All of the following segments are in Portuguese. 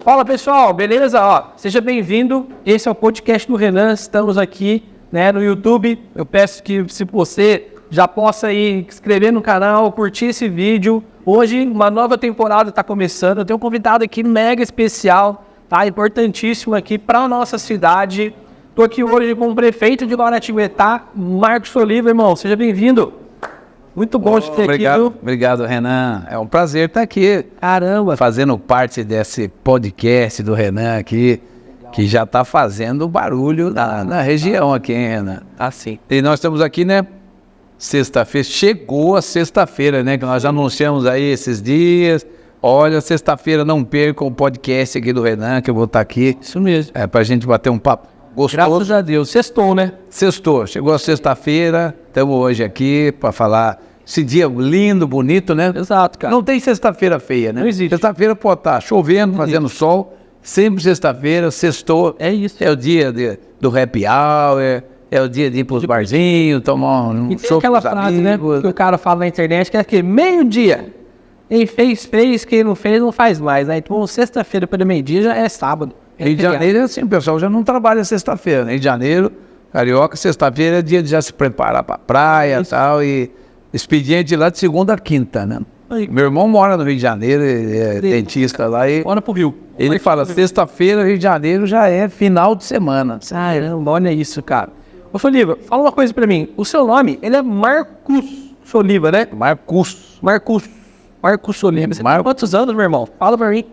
Fala pessoal, beleza? Seja bem-vindo, esse é o podcast do Renan, estamos aqui no YouTube. Eu peço que se você já possa ir inscrever no canal, curtir esse vídeo. Hoje uma nova temporada está começando, eu tenho um convidado aqui mega especial, tá? Importantíssimo aqui para a nossa cidade. Estou aqui hoje com o prefeito de Guaratinguetá, Marcos Oliva, irmão, seja bem-vindo. Muito bom de ter aqui, viu? Obrigado, Renan. É um prazer estar aqui. Caramba! Fazendo parte desse podcast do Renan aqui, que já está fazendo barulho na região aqui, hein, Renan? Assim. E nós estamos aqui, sexta-feira. Chegou a sexta-feira, que nós anunciamos aí esses dias. Olha, sexta-feira não percam o podcast aqui do Renan, que eu vou estar aqui. Isso mesmo. Pra gente bater um papo gostoso. Graças a Deus. Sextou, né? Sextou. Chegou a sexta-feira. Estamos hoje aqui para falar esse dia lindo, bonito, né? Exato, cara. Não tem sexta-feira feia, né? Não existe. Sexta-feira pode estar chovendo, fazendo sol. Sempre sexta-feira, sextou. É isso. É o dia do happy hour, é o dia de ir para os barzinhos, tomar um e tem show aquela frase, amigos, que o cara fala na internet, que é que meio-dia. Quem fez, quem não fez, não faz mais, né? Então, sexta-feira para meio-dia já é sábado. Rio de Janeiro, assim, o pessoal já não trabalha sexta-feira, né? Rio de Janeiro, carioca, sexta-feira é dia de já se preparar para praia e tal, e expediente lá de segunda a quinta, né? Aí. Meu irmão mora no Rio de Janeiro, é dentista lá e... Bora pro Rio. Ele fala, sexta-feira, Rio de Janeiro já é final de semana. Caramba, olha isso, cara. Ô, Soliva, fala uma coisa pra mim. O seu nome, ele é Marcos Soliva, né? Marcos Soliva. Você tem quantos anos, meu irmão? Fala pra mim.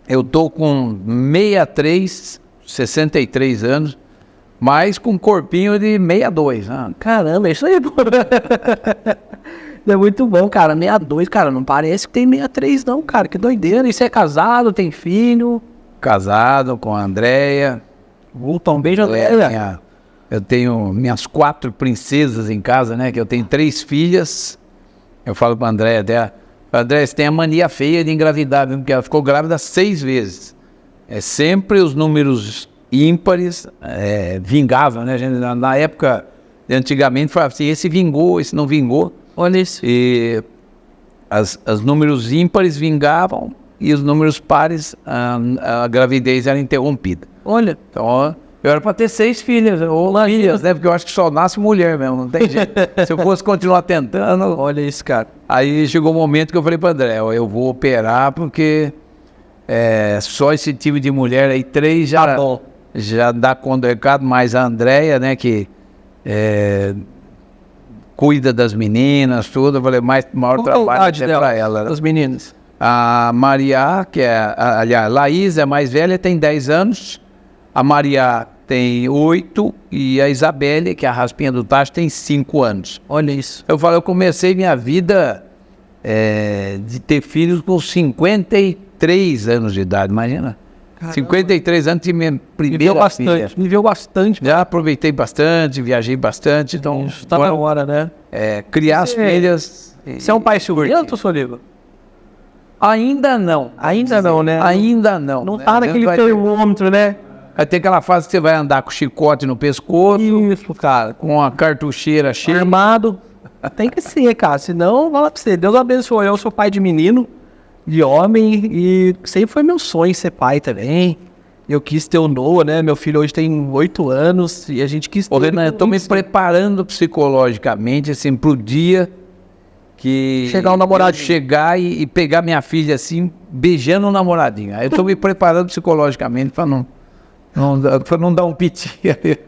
Eu tô com 63 anos, mas com um corpinho de 62, né? Caramba, isso aí, pô. É muito bom, cara. 62, cara, não parece que tem 63 não, cara. Que doideira. E você é casado, tem filho? Casado com a Andréia. Um beijo, Andréia. Eu tenho minhas 4 princesas em casa, né? Que eu tenho 3 filhas. Eu falo pra Andréia até... Andréia, você tem a mania feia de engravidar, viu? Porque ela ficou grávida 6 vezes. É sempre os números ímpares vingavam, né? Na época, antigamente, falava assim, esse vingou, esse não vingou. Olha isso. E os números ímpares vingavam e os números pares, a gravidez era interrompida. Olha. Então, eu era para ter 6 filhas, ou filhas, né? Porque eu acho que só nasce mulher mesmo, não tem jeito. Se eu fosse continuar tentando... Olha isso, cara. Aí chegou o momento que eu falei para André, eu vou operar porque só esse tipo de mulher aí, 3 já dá conta do recado, mas a Andréia, né, que cuida das meninas, tudo, eu falei, maior trabalho é para ela. Das meninas. A Maria, que aliás, Laís é mais velha, tem 10 anos, a Maria tem 8 e a Isabelle, que é a raspinha do tacho, tem 5 anos. Olha isso. Eu falei, eu comecei minha vida de ter filhos com 53 anos de idade, imagina. Caramba. 53 anos, tive minha primeira filha. Viveu bastante. Já aproveitei bastante, viajei bastante, então... Isso, tá na hora, né? Criar as filhas... Você é um pai ciumento, Soliva? Ainda não. Ainda não, né? Ainda não. Não tá naquele termômetro, né? Vai ter aquela fase que você vai andar com chicote no pescoço. Isso, cara. Com a cartucheira cheia. Armado. Tem que ser, cara. Senão, fala pra você. Deus abençoe. Eu sou pai de menino, de homem. E sempre foi meu sonho ser pai também. Eu quis ter o Noah, né? Meu filho hoje tem 8 anos. E a gente quis ter... Renan, eu tô me preparando psicologicamente, assim, pro dia que... Chegar um namoradinho. Chegar e pegar minha filha, assim, beijando o namoradinho. Aí eu tô me preparando psicologicamente pra não dar um piti ali.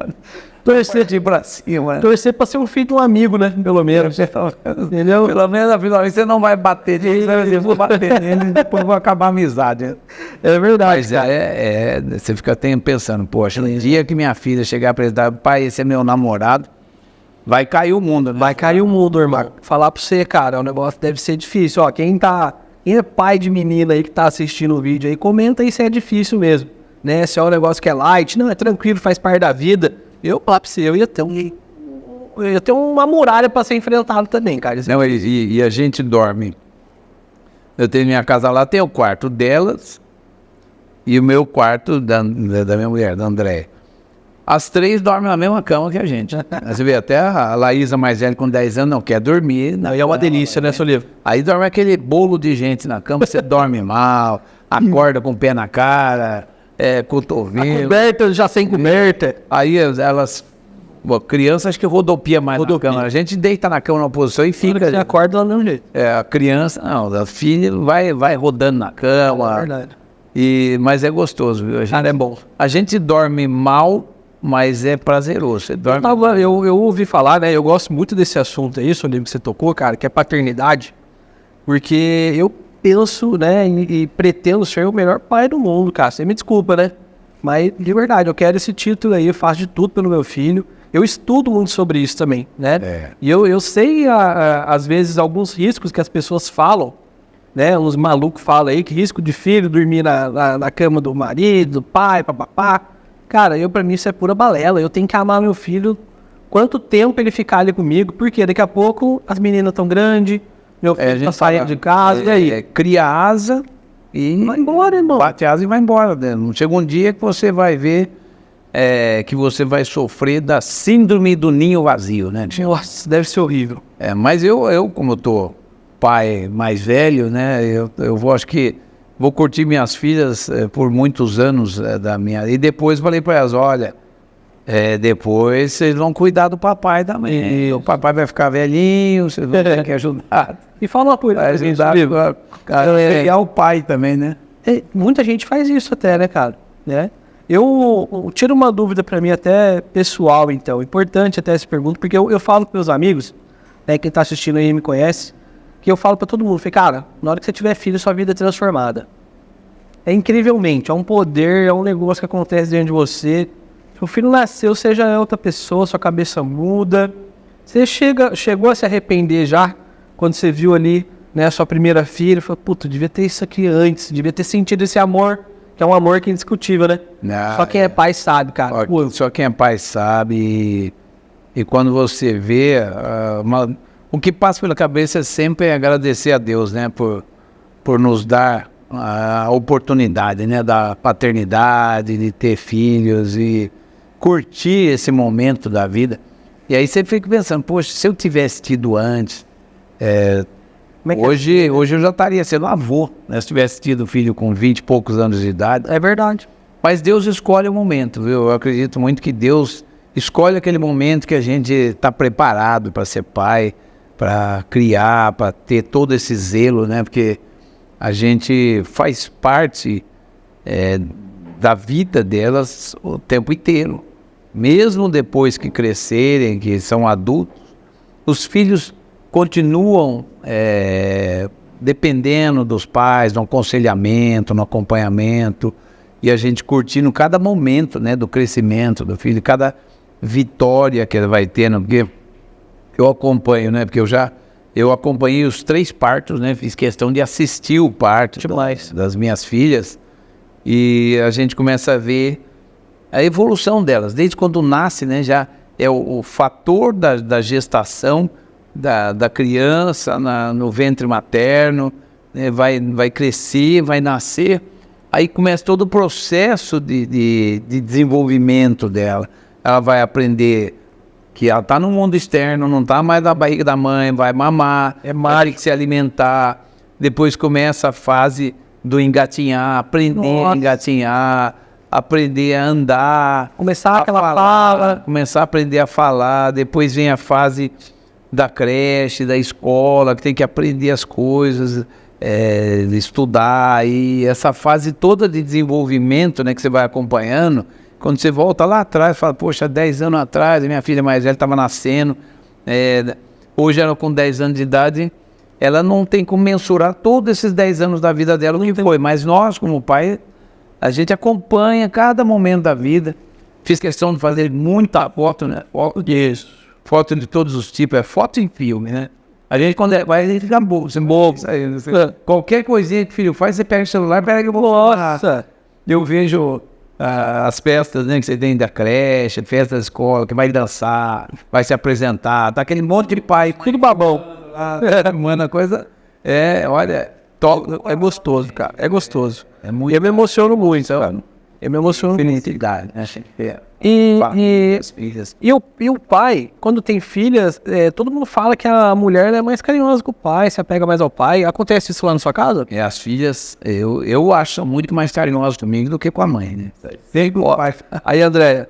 Torcer de ir pra cima. Torcer pra ser um filho de um amigo, né? Pelo menos. Entendeu? Pelo menos, afinal, você não vai bater nele, eu vou bater nele e depois vou acabar a amizade. É verdade. Mas você fica pensando, poxa, no dia que minha filha chegar pra ele, pai, esse é meu namorado, vai cair o mundo, né? Vai cair o mundo, irmão. Falar pra você, cara, o negócio deve ser difícil. Ó, quem é pai de menina aí que tá assistindo o vídeo aí, comenta aí se é difícil mesmo, né? Se é um negócio que é light, não, é tranquilo, faz parte da vida. Eu, falar pra você, eu ia ter uma muralha pra ser enfrentado também, cara. Não, e a gente dorme. Eu tenho minha casa lá, tem o quarto delas e o meu quarto da minha mulher, da Andréia. As três dormem na mesma cama que a gente. Você vê, até a Laísa mais velha com 10 anos não quer dormir. Não, e é uma delícia, né, seu livro? Aí dorme aquele bolo de gente na cama, você dorme mal, acorda com o pé na cara, cotovelo. Coberta, já sem coberta. Aí elas... Bom, criança acho que rodopia mais na cama. A gente deita na cama numa posição e fica... Você acorda lá do mesmo jeito. A criança, não, a filha vai rodando na cama. É verdade. Mas é gostoso, viu? Cara, é bom. A gente dorme mal, mas é prazeroso. Você dorme... Eu ouvi falar, né? Eu gosto muito desse assunto aí, Solim, que você tocou, cara, que é paternidade. Porque eu penso, né, e pretendo ser o melhor pai do mundo, cara. Você me desculpa, né? Mas, de verdade, eu quero esse título aí, eu faço de tudo pelo meu filho. Eu estudo muito sobre isso também, né? E eu sei, às vezes, alguns riscos que as pessoas falam, né? Uns malucos falam aí que risco de filho dormir na cama do marido, do pai, papapá. Cara, pra mim isso é pura balela. Eu tenho que amar meu filho quanto tempo ele ficar ali comigo, porque daqui a pouco as meninas estão grandes, meu filho tá saindo de casa, e aí? Cria asa e... Vai embora, irmão. Bate asa e vai embora. Né? Não chega um dia que você vai ver que você vai sofrer da síndrome do ninho vazio, né? Nossa, deve ser horrível. Mas eu, como eu tô pai mais velho, né? Acho que vou curtir minhas filhas por muitos anos da minha... E depois falei para elas, olha, depois vocês vão cuidar do papai também. O papai vai ficar velhinho, vocês vão ter que ajudar. E fala uma coisa, ajudar o pai também, né? Muita gente faz isso até, né, cara? Né? Eu tiro uma dúvida para mim até pessoal, então. Importante até essa pergunta, porque eu falo com meus amigos, né, quem tá assistindo aí me conhece, que eu falo para todo mundo, falei, cara, na hora que você tiver filho, sua vida é transformada. É incrivelmente, é um poder, é um negócio que acontece dentro de você. Seu filho nasceu, você já é outra pessoa, sua cabeça muda. Você chegou a se arrepender já, quando você viu ali, né, a sua primeira filha, falou, puta, devia ter isso aqui antes, devia ter sentido esse amor, que é um amor que é indiscutível, né? Não, só quem é pai sabe, cara. Só quem é pai sabe. E quando você vê, o que passa pela cabeça sempre é agradecer a Deus, né? Por nos dar a oportunidade, né? Da paternidade, de ter filhos e curtir esse momento da vida. E aí você fica pensando, poxa, se eu tivesse tido antes... Hoje eu já estaria sendo avô, né? Se tivesse tido filho com 20 e poucos anos de idade. É verdade. Mas Deus escolhe o momento, viu? Eu acredito muito que Deus escolhe aquele momento que a gente está preparado para ser pai, para criar, para ter todo esse zelo, né? Porque a gente faz parte da vida delas o tempo inteiro. Mesmo depois que crescerem, que são adultos, os filhos continuam dependendo dos pais, no aconselhamento, no acompanhamento, e a gente curtindo cada momento, né, do crescimento do filho, cada vitória que ele vai tendo, porque eu acompanho, né, porque eu acompanhei os 3 partos, né, fiz questão de assistir o parto das minhas filhas, e a gente começa a ver a evolução delas, desde quando nasce, né, já é o fator da gestação, da criança no ventre materno, né, vai crescer, vai nascer, aí começa todo o processo de desenvolvimento dela. Ela vai aprender que ela está no mundo externo, não está mais na barriga da mãe, vai mamar, vai ter que se alimentar, depois começa a fase do engatinhar, aprender a engatinhar, aprender a andar, começar aquela fala, começar a aprender a falar, depois vem a fase da creche, da escola, que tem que aprender as coisas, estudar, e essa fase toda de desenvolvimento, né, que você vai acompanhando, quando você volta lá atrás, fala, poxa, 10 anos atrás, a minha filha mais velha estava nascendo, hoje ela com 10 anos de idade, ela não tem como mensurar todos esses 10 anos da vida dela, o que foi, mas nós, como pai, a gente acompanha cada momento da vida. Fiz questão de fazer muita foto, né? foto de todos os tipos, é foto em filme, né? A gente, quando vai, a gente fica bobo, qualquer coisinha que o filho faz, você pega o celular, pega e Nossa! eu vejo as festas, né, que você tem da creche, festa da escola, que vai dançar, vai se apresentar, tá aquele monte de pai, Tudo babão. mano, a coisa olha, É gostoso, cara. É gostoso. é muito. Eu me emociono muito, cara. Eu me emociono muito. Felicidade, né? E o pai, quando tem filhas, todo mundo fala que a mulher é mais carinhosa que o pai, se apega mais ao pai. Acontece isso lá na sua casa? As filhas, eu acho muito mais carinhosas comigo do que com a mãe, né? Sempre o pai. Aí, Andréia,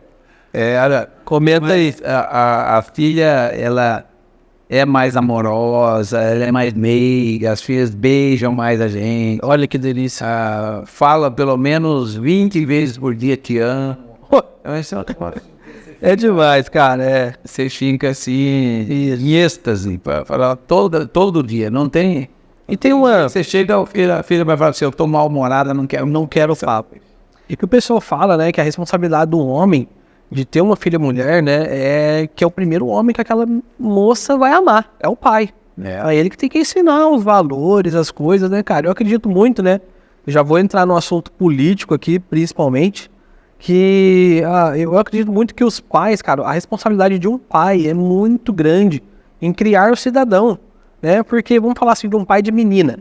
comenta aí. A filha, ela é mais amorosa, ela é mais meiga, as filhas beijam mais a gente. Olha que delícia. Fala pelo menos 20 vezes por dia, te amo. Essa é outra coisa. É demais, cara. Você fica assim, em êxtase, para falar todo dia, não tem... E tem uma... Você chega, a filha vai falar assim, eu tô mal-humorada, não quero papo. E que o pessoal fala, né, que a responsabilidade do homem de ter uma filha mulher, né, é que é o primeiro homem que aquela moça vai amar, é o pai. É ele que tem que ensinar os valores, as coisas, né, cara? Eu acredito muito, né, eu já vou entrar no assunto político aqui, principalmente, que eu acredito muito que os pais, cara, a responsabilidade de um pai é muito grande em criar o cidadão, né, porque vamos falar assim de um pai de menina,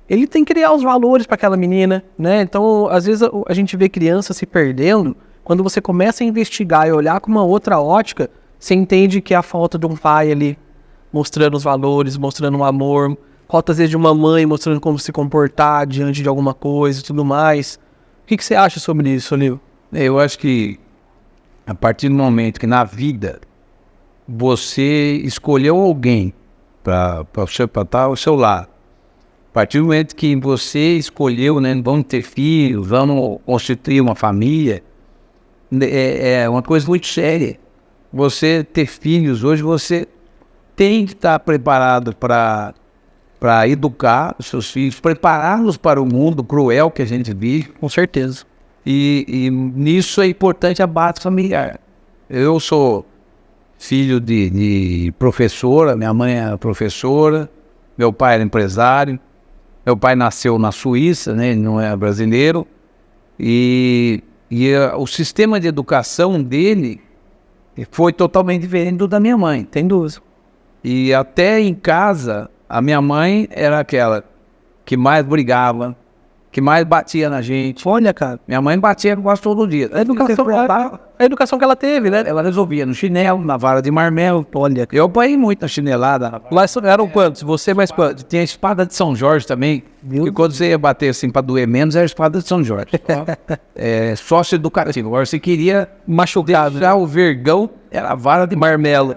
ele tem que criar os valores para aquela menina, né, então às vezes a gente vê crianças se perdendo. Quando você começa a investigar e olhar com uma outra ótica, você entende que é a falta de um pai ali mostrando os valores, mostrando o amor, falta às vezes de uma mãe mostrando como se comportar diante de alguma coisa e tudo mais. O que você acha sobre isso, Olívio? Eu acho que a partir do momento que na vida você escolheu alguém para estar ao seu lado, a partir do momento que você escolheu, né, vamos ter filhos, vamos constituir uma família, é uma coisa muito séria. Você ter filhos hoje, você tem que estar preparado para educar os seus filhos, prepará-los para o mundo cruel que a gente vive. Com certeza. E nisso é importante a base familiar. Eu sou filho de professora, minha mãe é professora, meu pai era empresário, meu pai nasceu na Suíça, né, ele não é brasileiro, e o sistema de educação dele foi totalmente diferente do da minha mãe, tem dúvida. E até em casa, a minha mãe era aquela que mais brigava, que mais batia na gente. Olha, cara. Minha mãe batia quase todo dia. A educação que ela teve, né? Ela resolvia no chinelo, na vara de marmelo. Olha, eu apanhei muito na chinelada. Lá eram quantos? Você mais quantos? Tinha a espada de São Jorge também. E quando você ia bater assim pra doer menos, era a espada de São Jorge. Sócio educativo. Agora, você queria machucar, deixar o vergão, era a vara de marmelo.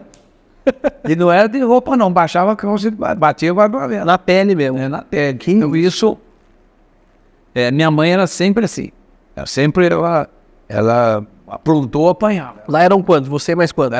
E não era de roupa, não. Baixava a calça, batia na pele mesmo. Na pele. Então, isso... minha mãe era sempre assim. Ela aprontou, apanhava. Lá eram quantos? Você mais quantos?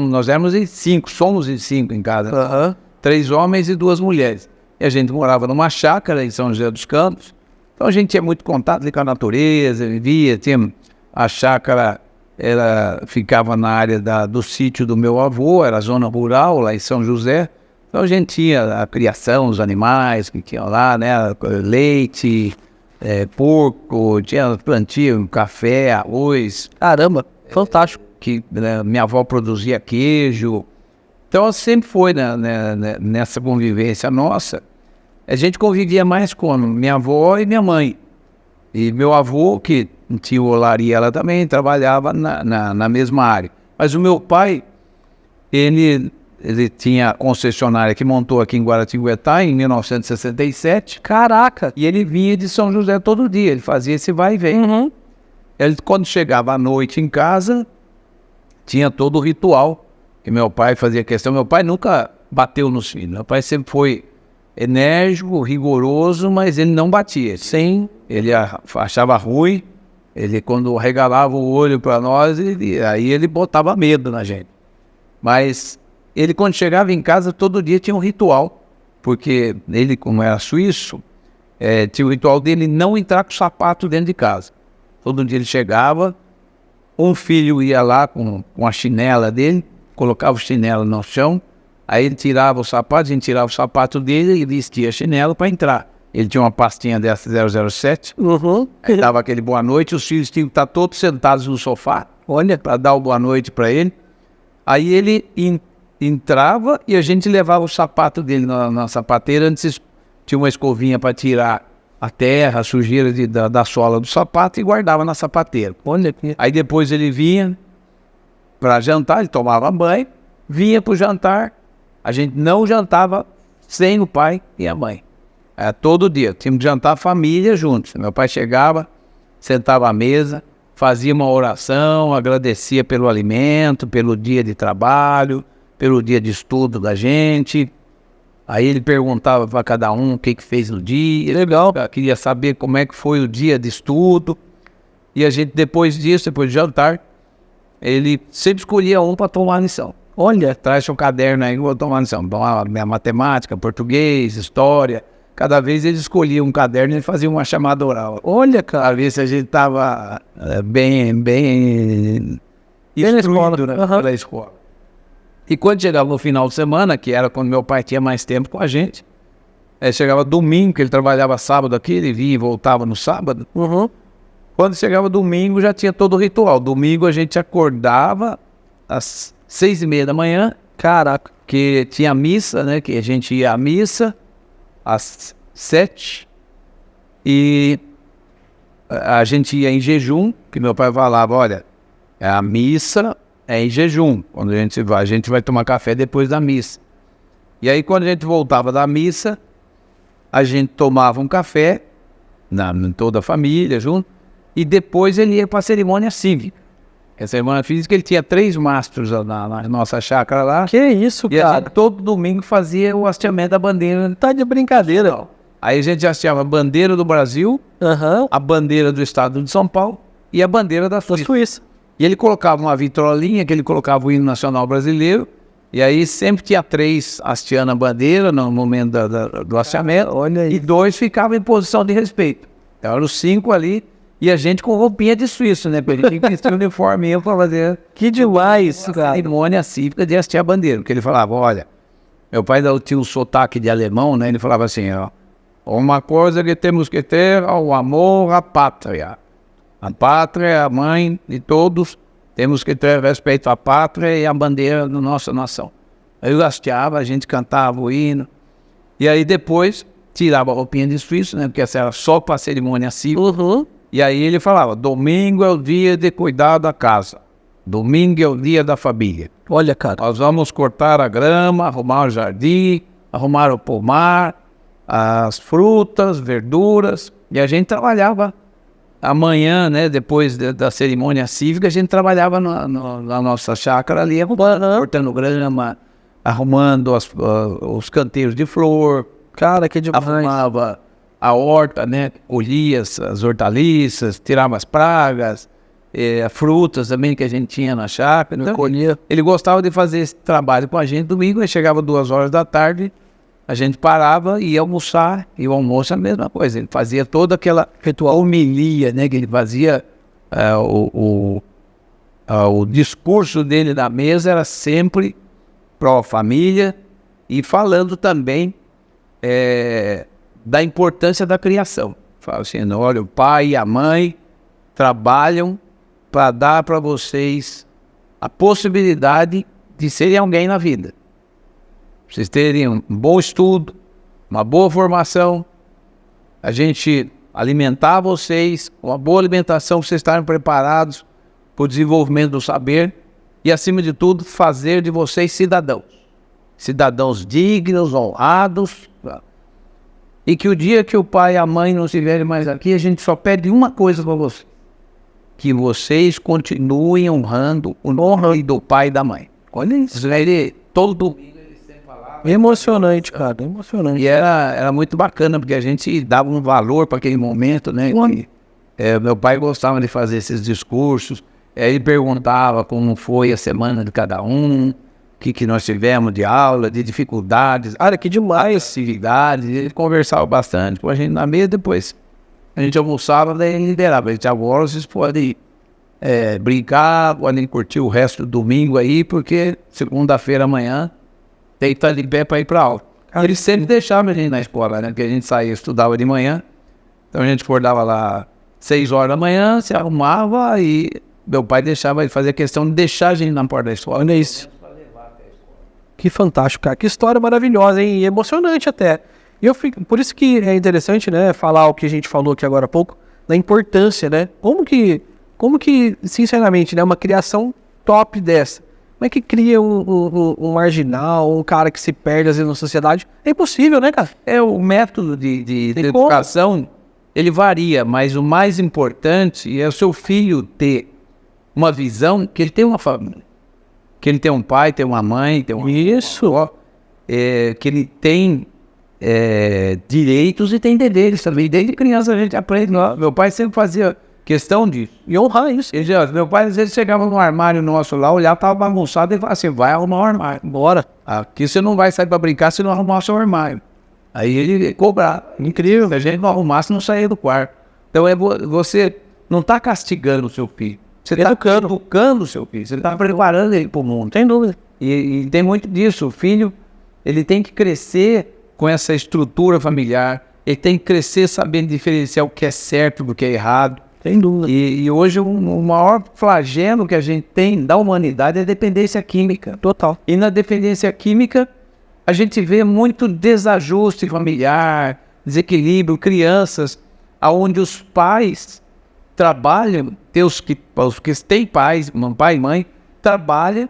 Nós éramos em 5, somos em 5 em casa. Uhum. 3 homens e 2 mulheres. E a gente morava numa chácara em São José dos Campos. Então a gente tinha muito contato ali com a natureza, vivia, tinha a chácara, ela ficava na área do sítio do meu avô, era zona rural lá em São José. Então a gente tinha a criação dos animais que tinham lá, né, leite, porco, tinha plantio, café, arroz. Caramba, fantástico. Que minha avó produzia queijo. Então sempre foi nessa convivência nossa. A gente convivia mais com minha avó e minha mãe. E meu avô, que tinha olaria, ela também trabalhava na mesma área. Mas o meu pai, ele tinha concessionária que montou aqui em Guaratinguetá em 1967. Caraca! E ele vinha de São José todo dia, ele fazia esse vai e vem. Uhum. Ele, quando chegava à noite em casa, tinha todo o ritual que meu pai fazia questão. Meu pai nunca bateu nos filhos, meu pai sempre foi enérgico, rigoroso, mas ele não batia. Sim. Ele achava ruim, ele quando regalava o olho para nós, aí ele botava medo na gente. Mas ele, quando chegava em casa, todo dia tinha um ritual, porque ele, como era suíço, tinha o ritual dele não entrar com sapato dentro de casa. Todo dia ele chegava, um filho ia lá com a chinela dele, colocava o chinelo no chão, aí ele tirava o sapato, a gente tirava o sapato dele e vestia chinelo para entrar. Ele tinha uma pastinha dessa 007, aí dava aquele boa noite, os filhos tinham que estar todos sentados no sofá, olha, para dar o boa noite para ele. Aí ele entrava e a gente levava o sapato dele na sapateira, antes tinha uma escovinha para tirar a terra, a sujeira da sola do sapato e guardava na sapateira. Olha aqui. Aí depois ele vinha para jantar, ele tomava banho, vinha para o jantar, a gente não jantava sem o pai e a mãe. Todo dia, tínhamos que jantar a família juntos. Meu pai chegava, sentava à mesa, fazia uma oração, agradecia pelo alimento, pelo dia de trabalho, pelo dia de estudo da gente. Aí ele perguntava para cada um o que fez no dia. Legal, queria saber como é que foi o dia de estudo. E a gente, depois disso, depois de jantar, ele sempre escolhia um para tomar lição. Olha, traz seu caderno aí, vou tomar lição. Tomar matemática, português, história. Cada vez ele escolhia um caderno e fazia uma chamada oral. Olha, cara. Para ver se a gente estava bem instruído, né, pela escola. E quando chegava no final de semana, que era quando meu pai tinha mais tempo com a gente, chegava domingo, que ele trabalhava sábado aqui, ele vinha e voltava no sábado. Quando chegava domingo, já tinha todo o ritual. Domingo a gente acordava às 6:30 da manhã. Caraca. Que tinha missa, né? Que a gente ia à missa às 7. E a gente ia em jejum, que meu pai falava, olha, a missa é em jejum. Quando a gente vai tomar café depois da missa. E aí quando a gente voltava da missa, a gente tomava um café, toda a família junto, e depois ele ia para a cerimônia cívica. A cerimônia física, ele tinha 3 mastros na nossa chácara lá. Que isso, cara? E a gente todo domingo fazia o hasteamento da bandeira. Tá de brincadeira, ó. Aí a gente hasteava a bandeira do Brasil, a bandeira do estado de São Paulo e a bandeira da Suíça. E ele colocava uma vitrolinha, que ele colocava o hino nacional brasileiro, e aí sempre tinha 3 hasteando a bandeira no momento do hasteamento, e 2 ficavam em posição de respeito. Então eram os 5 ali. E a gente com roupinha de suíço, né? Porque ele tinha que vestir o uniforme para fazer. Que demais, cara. Cerimônia cívica de hastear a bandeira. Porque ele falava, olha, meu pai tinha um sotaque de alemão, né? Ele falava assim, ó, uma coisa que temos que ter é o amor à pátria. A pátria é a mãe de todos, temos que ter respeito à pátria e à bandeira da nossa nação. Aí eu hasteava, a gente cantava o hino. E aí depois tirava a roupinha de suíço, né? Porque essa era só para a cerimônia cívica. E aí ele falava, domingo é o dia de cuidar da casa. Domingo é o dia da família. Olha, cara. Nós vamos cortar a grama, arrumar o jardim, arrumar o pomar, as frutas, verduras. E a gente trabalhava amanhã, né? Depois da cerimônia cívica, a gente trabalhava na nossa chácara ali, cortando grama, arrumando os canteiros de flor. Cara, que demais. Arrumava a horta, né? Colhia as hortaliças, tirava as pragas, frutas também que a gente tinha na chácara. Então, ele gostava de fazer esse trabalho com a gente. Domingo, aí chegava 2 horas da tarde, a gente parava e ia almoçar, e o almoço é a mesma coisa. Ele fazia toda aquela homilia, né? Que ele fazia, o discurso dele na mesa era sempre pró-família e falando também da importância da criação. Fala assim, olha, o pai e a mãe trabalham para dar para vocês a possibilidade de serem alguém na vida. Vocês terem um bom estudo, uma boa formação, a gente alimentar vocês, uma boa alimentação, vocês estarem preparados para o desenvolvimento do saber e, acima de tudo, fazer de vocês cidadãos. Cidadãos dignos, honrados. E que o dia que o pai e a mãe não estiverem mais aqui, a gente só pede uma coisa para vocês. Que vocês continuem honrando o nome do pai e da mãe. Olha isso. Ele, todo domingo ele sempre falava. Emocionante, cara. Emocionante. E era muito bacana, porque a gente dava um valor para aquele momento, né? Meu pai gostava de fazer esses discursos. Ele perguntava como foi a semana de cada um. O que nós tivemos de aula, de dificuldades, que demais, atividades, ele conversava bastante com a gente na mesa, depois a gente almoçava, daí ele liberava, ele disse, agora vocês podem ir. brincar, podem curtir o resto do domingo aí, porque segunda-feira amanhã tem que estar de pé para ir para aula. Eles sempre deixavam a gente na escola, né? Porque a gente saía, estudava de manhã, então a gente acordava lá 6 horas da manhã, se arrumava e meu pai deixava, ele fazia questão de deixar a gente na porta da escola. Olha isso. Que fantástico, cara. Que história maravilhosa, hein? E emocionante até. Por isso que é interessante, né, falar o que a gente falou aqui agora há pouco, da importância, né? Como que, sinceramente, né, uma criação top dessa, como é que cria um marginal, um cara que se perde às vezes na sociedade? É impossível, né, cara? O método de educação, ele varia, mas o mais importante é o seu filho ter uma visão que ele tem uma família. Que ele tem um pai, tem uma mãe, tem Isso. avó, que ele tem direitos e tem deveres também. Desde criança a gente aprende. Meu pai sempre fazia questão disso. E honrar isso. Meu pai às vezes chegava no armário nosso lá, olhava, tava bagunçado e falava assim, vai arrumar o armário. Bora. Aqui você não vai sair para brincar se não arrumar o seu armário. Aí ele cobrava. Incrível. Se a gente não arrumasse, não saía do quarto. Então você não está castigando o seu filho. Você está educando o seu filho. Você está preparando ele para o mundo. Sem dúvida. E tem muito disso. O filho, ele tem que crescer com essa estrutura familiar. Ele tem que crescer sabendo diferenciar o que é certo do que é errado. Sem dúvida. E hoje o maior flagelo que a gente tem da humanidade é a dependência química. Total. E na dependência química, a gente vê muito desajuste familiar, desequilíbrio, crianças, onde os pais trabalham, os que têm pais, pai e mãe, trabalham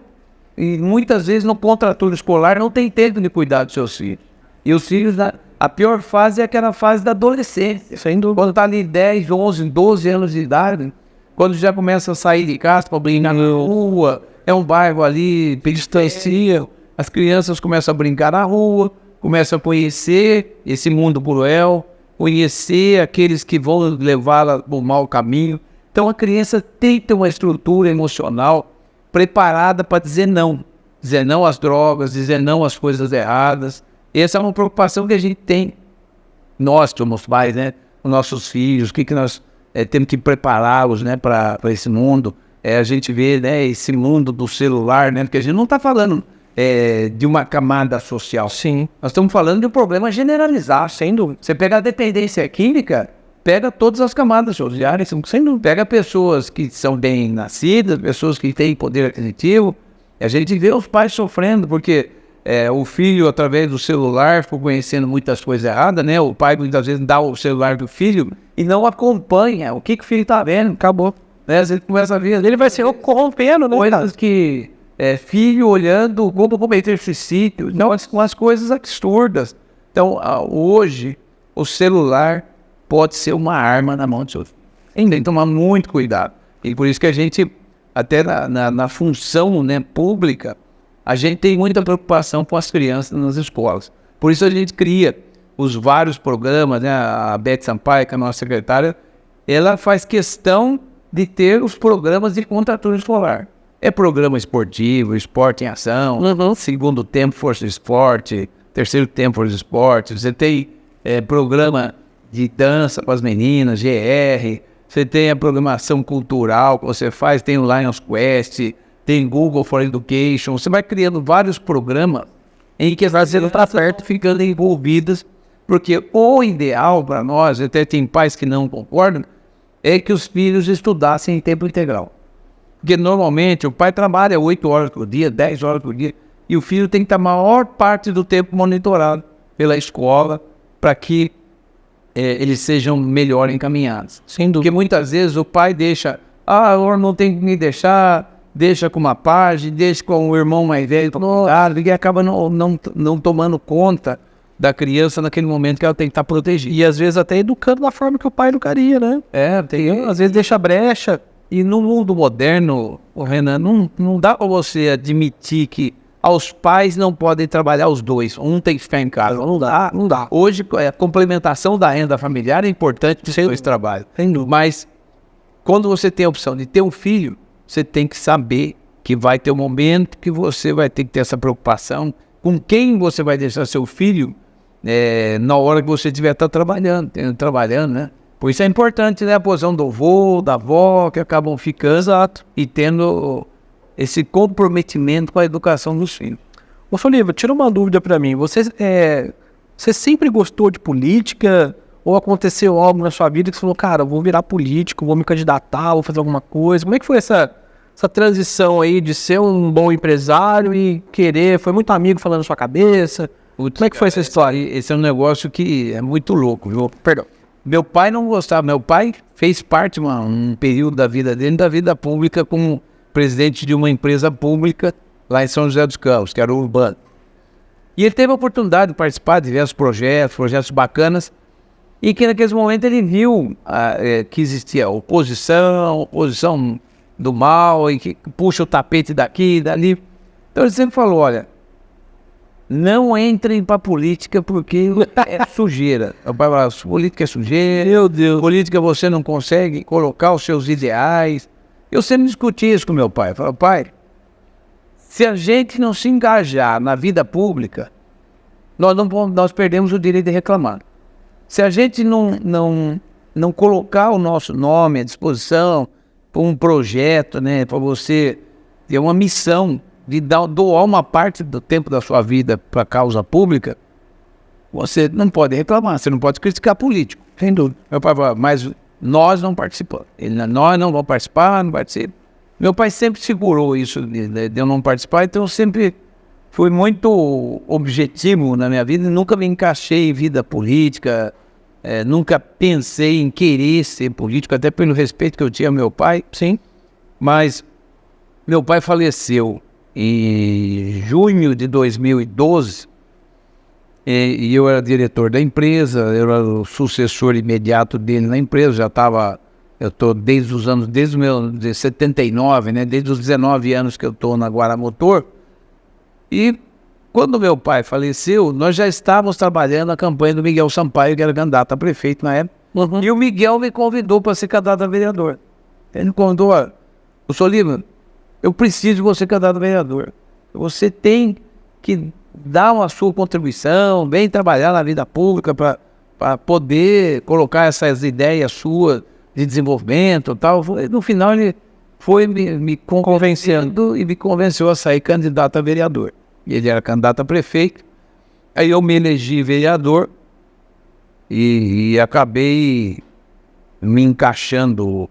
e muitas vezes no contraturno escolar não tem tempo de cuidar dos seus filhos. E os filhos, a pior fase é aquela fase da adolescência. Sem dúvida. Quando está ali 10, 11, 12 anos de idade, quando já começa a sair de casa para brincar na rua, é um bairro ali, distancia, as crianças começam a brincar na rua, começam a conhecer esse mundo cruel, conhecer aqueles que vão levá-la para o mau caminho. Então a criança tem que ter uma estrutura emocional preparada para dizer não às drogas, dizer não às coisas erradas. Essa é uma preocupação que a gente tem, nós somos pais, né? Os nossos filhos, o que nós temos que prepará-los, né, para esse mundo. A gente vê, né, esse mundo do celular, né, porque a gente não está falando de uma camada social. Sim. Nós estamos falando de um problema generalizado. Sem dúvida. Você pega a dependência química, pega todas as camadas sociais, sem dúvida. Pega pessoas que são bem nascidas, pessoas que têm poder aquisitivo. A gente vê os pais sofrendo, porque o filho, através do celular, ficou conhecendo muitas coisas erradas, né? O pai muitas vezes dá o celular do filho e não acompanha o que o filho está vendo. Acabou. Né? Você começa a ver. Ele vai ser corrompendo, né? Coisas que filho olhando como cometer suicídio, não, umas coisas absurdas. Então, hoje, o celular pode ser uma arma na mão de seu filho. Tem que tomar muito cuidado. E por isso que a gente, até na função, né, pública, a gente tem muita preocupação com as crianças nas escolas. Por isso a gente cria os vários programas, né? A Beth Sampaio, que é a nossa secretária, ela faz questão de ter os programas de contraturno escolar. É programa esportivo, esporte em ação, segundo tempo força de esporte, terceiro tempo força de esporte, você tem programa de dança para as meninas, GR, você tem a programação cultural que você faz, tem o Lions Quest, tem Google for Education, você vai criando vários programas em que as crianças estão perto ficando envolvidas, porque o ideal para nós, até tem pais que não concordam, é que os filhos estudassem em tempo integral. Porque normalmente o pai trabalha 8 horas por dia, 10 horas por dia, e o filho tem que estar a maior parte do tempo monitorado pela escola para que eles sejam melhor encaminhados. Sem dúvida. Porque muitas vezes o pai deixa, eu não tenho que me deixa com uma página, deixa com o irmão mais velho para cuidar, e acaba não tomando conta da criança naquele momento que ela tem que estar protegida. E às vezes até educando da forma que o pai educaria, né? Às vezes deixa brecha. E no mundo moderno, Renan, não dá para você admitir que os pais não podem trabalhar os dois. Um tem que ficar em casa. Não dá. Hoje, a complementação da renda familiar é importante de dois trabalhos. Mas, quando você tem a opção de ter um filho, você tem que saber que vai ter um momento que você vai ter que ter essa preocupação com quem você vai deixar seu filho na hora que você estiver trabalhando, né? Por isso é importante, né, a posição do avô, da avó, que acabam ficando. Exato. E tendo esse comprometimento com a educação dos filhos. Ô, Soliva, tira uma dúvida para mim. Você sempre gostou de política? Ou aconteceu algo na sua vida que você falou, cara, eu vou virar político, vou me candidatar, vou fazer alguma coisa? Como é que foi essa transição aí de ser um bom empresário e querer? Foi muito amigo falando na sua cabeça? Como é que foi essa história? Esse é um negócio que é muito louco, viu? Perdão. Meu pai não gostava. Meu pai fez parte, um período da vida dele, da vida pública, como presidente de uma empresa pública lá em São José dos Campos, que era o Urbano. E ele teve a oportunidade de participar de diversos projetos bacanas, e que naquele momento ele viu que existia oposição do mal, e que puxa o tapete daqui e dali. Então ele sempre falou, olha, não entrem para política porque é sujeira. O pai falava, política é sujeira, Meu Deus. política você não consegue colocar os seus ideais. Eu sempre discuti isso com meu pai. Eu falava, pai, se a gente não se engajar na vida pública, nós perdemos o direito de reclamar. Se a gente não colocar o nosso nome à disposição para um projeto, né, para você ter uma missão de doar uma parte do tempo da sua vida para a causa pública, você não pode reclamar, você não pode criticar político. Sem dúvida. Meu pai falou, mas nós não participamos. Nós não vamos participar, não participa. Meu pai sempre segurou isso de eu não participar, então eu sempre fui muito objetivo na minha vida, nunca me encaixei em vida política, nunca pensei em querer ser político, até pelo respeito que eu tinha ao meu pai. Sim. Mas meu pai faleceu em junho de 2012, e eu era diretor da empresa, eu era o sucessor imediato dele na empresa, eu estou desde o meu de 79, né, desde os 19 anos que eu estou na Guaramotor, e quando meu pai faleceu, nós já estávamos trabalhando a campanha do Miguel Sampaio, que era candidato a prefeito na época, e o Miguel me convidou para ser candidato a vereador. Ele me convidou, o Soliva, eu preciso de você candidato a vereador. Você tem que dar a sua contribuição, vem trabalhar na vida pública para poder colocar essas ideias suas de desenvolvimento e tal. No final ele foi me convencendo e me convenceu a sair candidato a vereador. Ele era candidato a prefeito, aí eu me elegi vereador e acabei me encaixando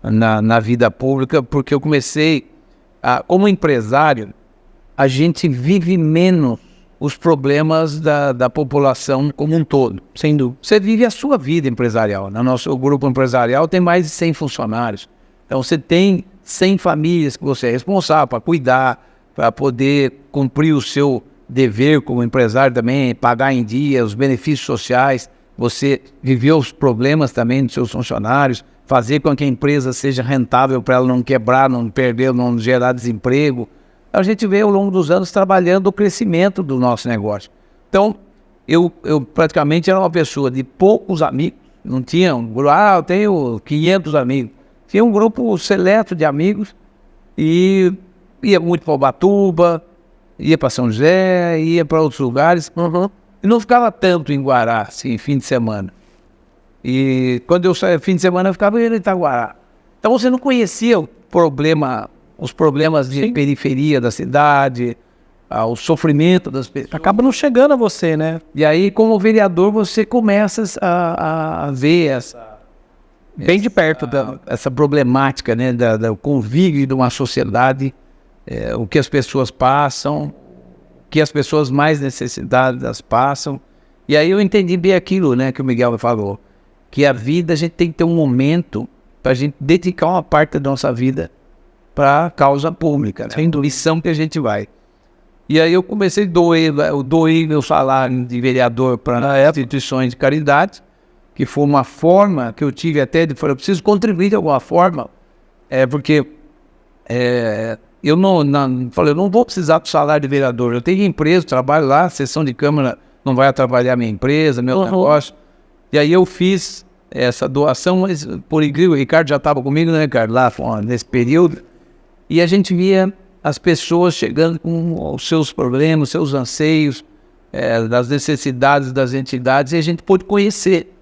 na vida pública, porque eu comecei, como empresário, a gente vive menos os problemas da população como um todo. Sem dúvida. Você vive a sua vida empresarial. No nosso grupo empresarial tem mais de 100 funcionários. Então você tem 100 famílias que você é responsável para cuidar, para poder cumprir o seu dever como empresário também, pagar em dia, os benefícios sociais, você viver os problemas também dos seus funcionários, fazer com que a empresa seja rentável para ela não quebrar, não perder, não gerar desemprego. A gente veio ao longo dos anos trabalhando o crescimento do nosso negócio. Então, eu praticamente era uma pessoa de poucos amigos, não tinha eu tenho 500 amigos. Tinha um grupo seleto de amigos e ia muito para Ubatuba, ia para São José, ia para outros lugares. E não ficava tanto em Guará, assim, fim de semana. E quando eu saía fim de semana, eu ficava em Itaguará. Então você não conhecia os problemas de periferia da cidade, o sofrimento das pessoas. Acaba não chegando a você, né? E aí, como vereador, você começa a ver Bem de perto essa problemática, né, do convívio de uma sociedade, o que as pessoas passam, o que as pessoas mais necessitadas passam. E aí eu entendi bem aquilo, né, que o Miguel me falou, que a vida, a gente tem que ter um momento para a gente dedicar uma parte da nossa vida para a causa pública, né? A missão que a gente vai. E aí eu comecei a doei meu salário de vereador para instituições de caridade, que foi uma forma que eu tive até de falar, eu preciso contribuir de alguma forma, porque eu falei, eu não vou precisar do salário de vereador, eu tenho empresa, trabalho lá, a sessão de Câmara não vai atrapalhar minha empresa, meu negócio. E aí eu fiz essa doação, mas por incrível, o Ricardo já estava comigo, né, Ricardo, lá nesse período, e a gente via as pessoas chegando com os seus problemas, seus anseios, das necessidades das entidades, e a gente pôde conhecer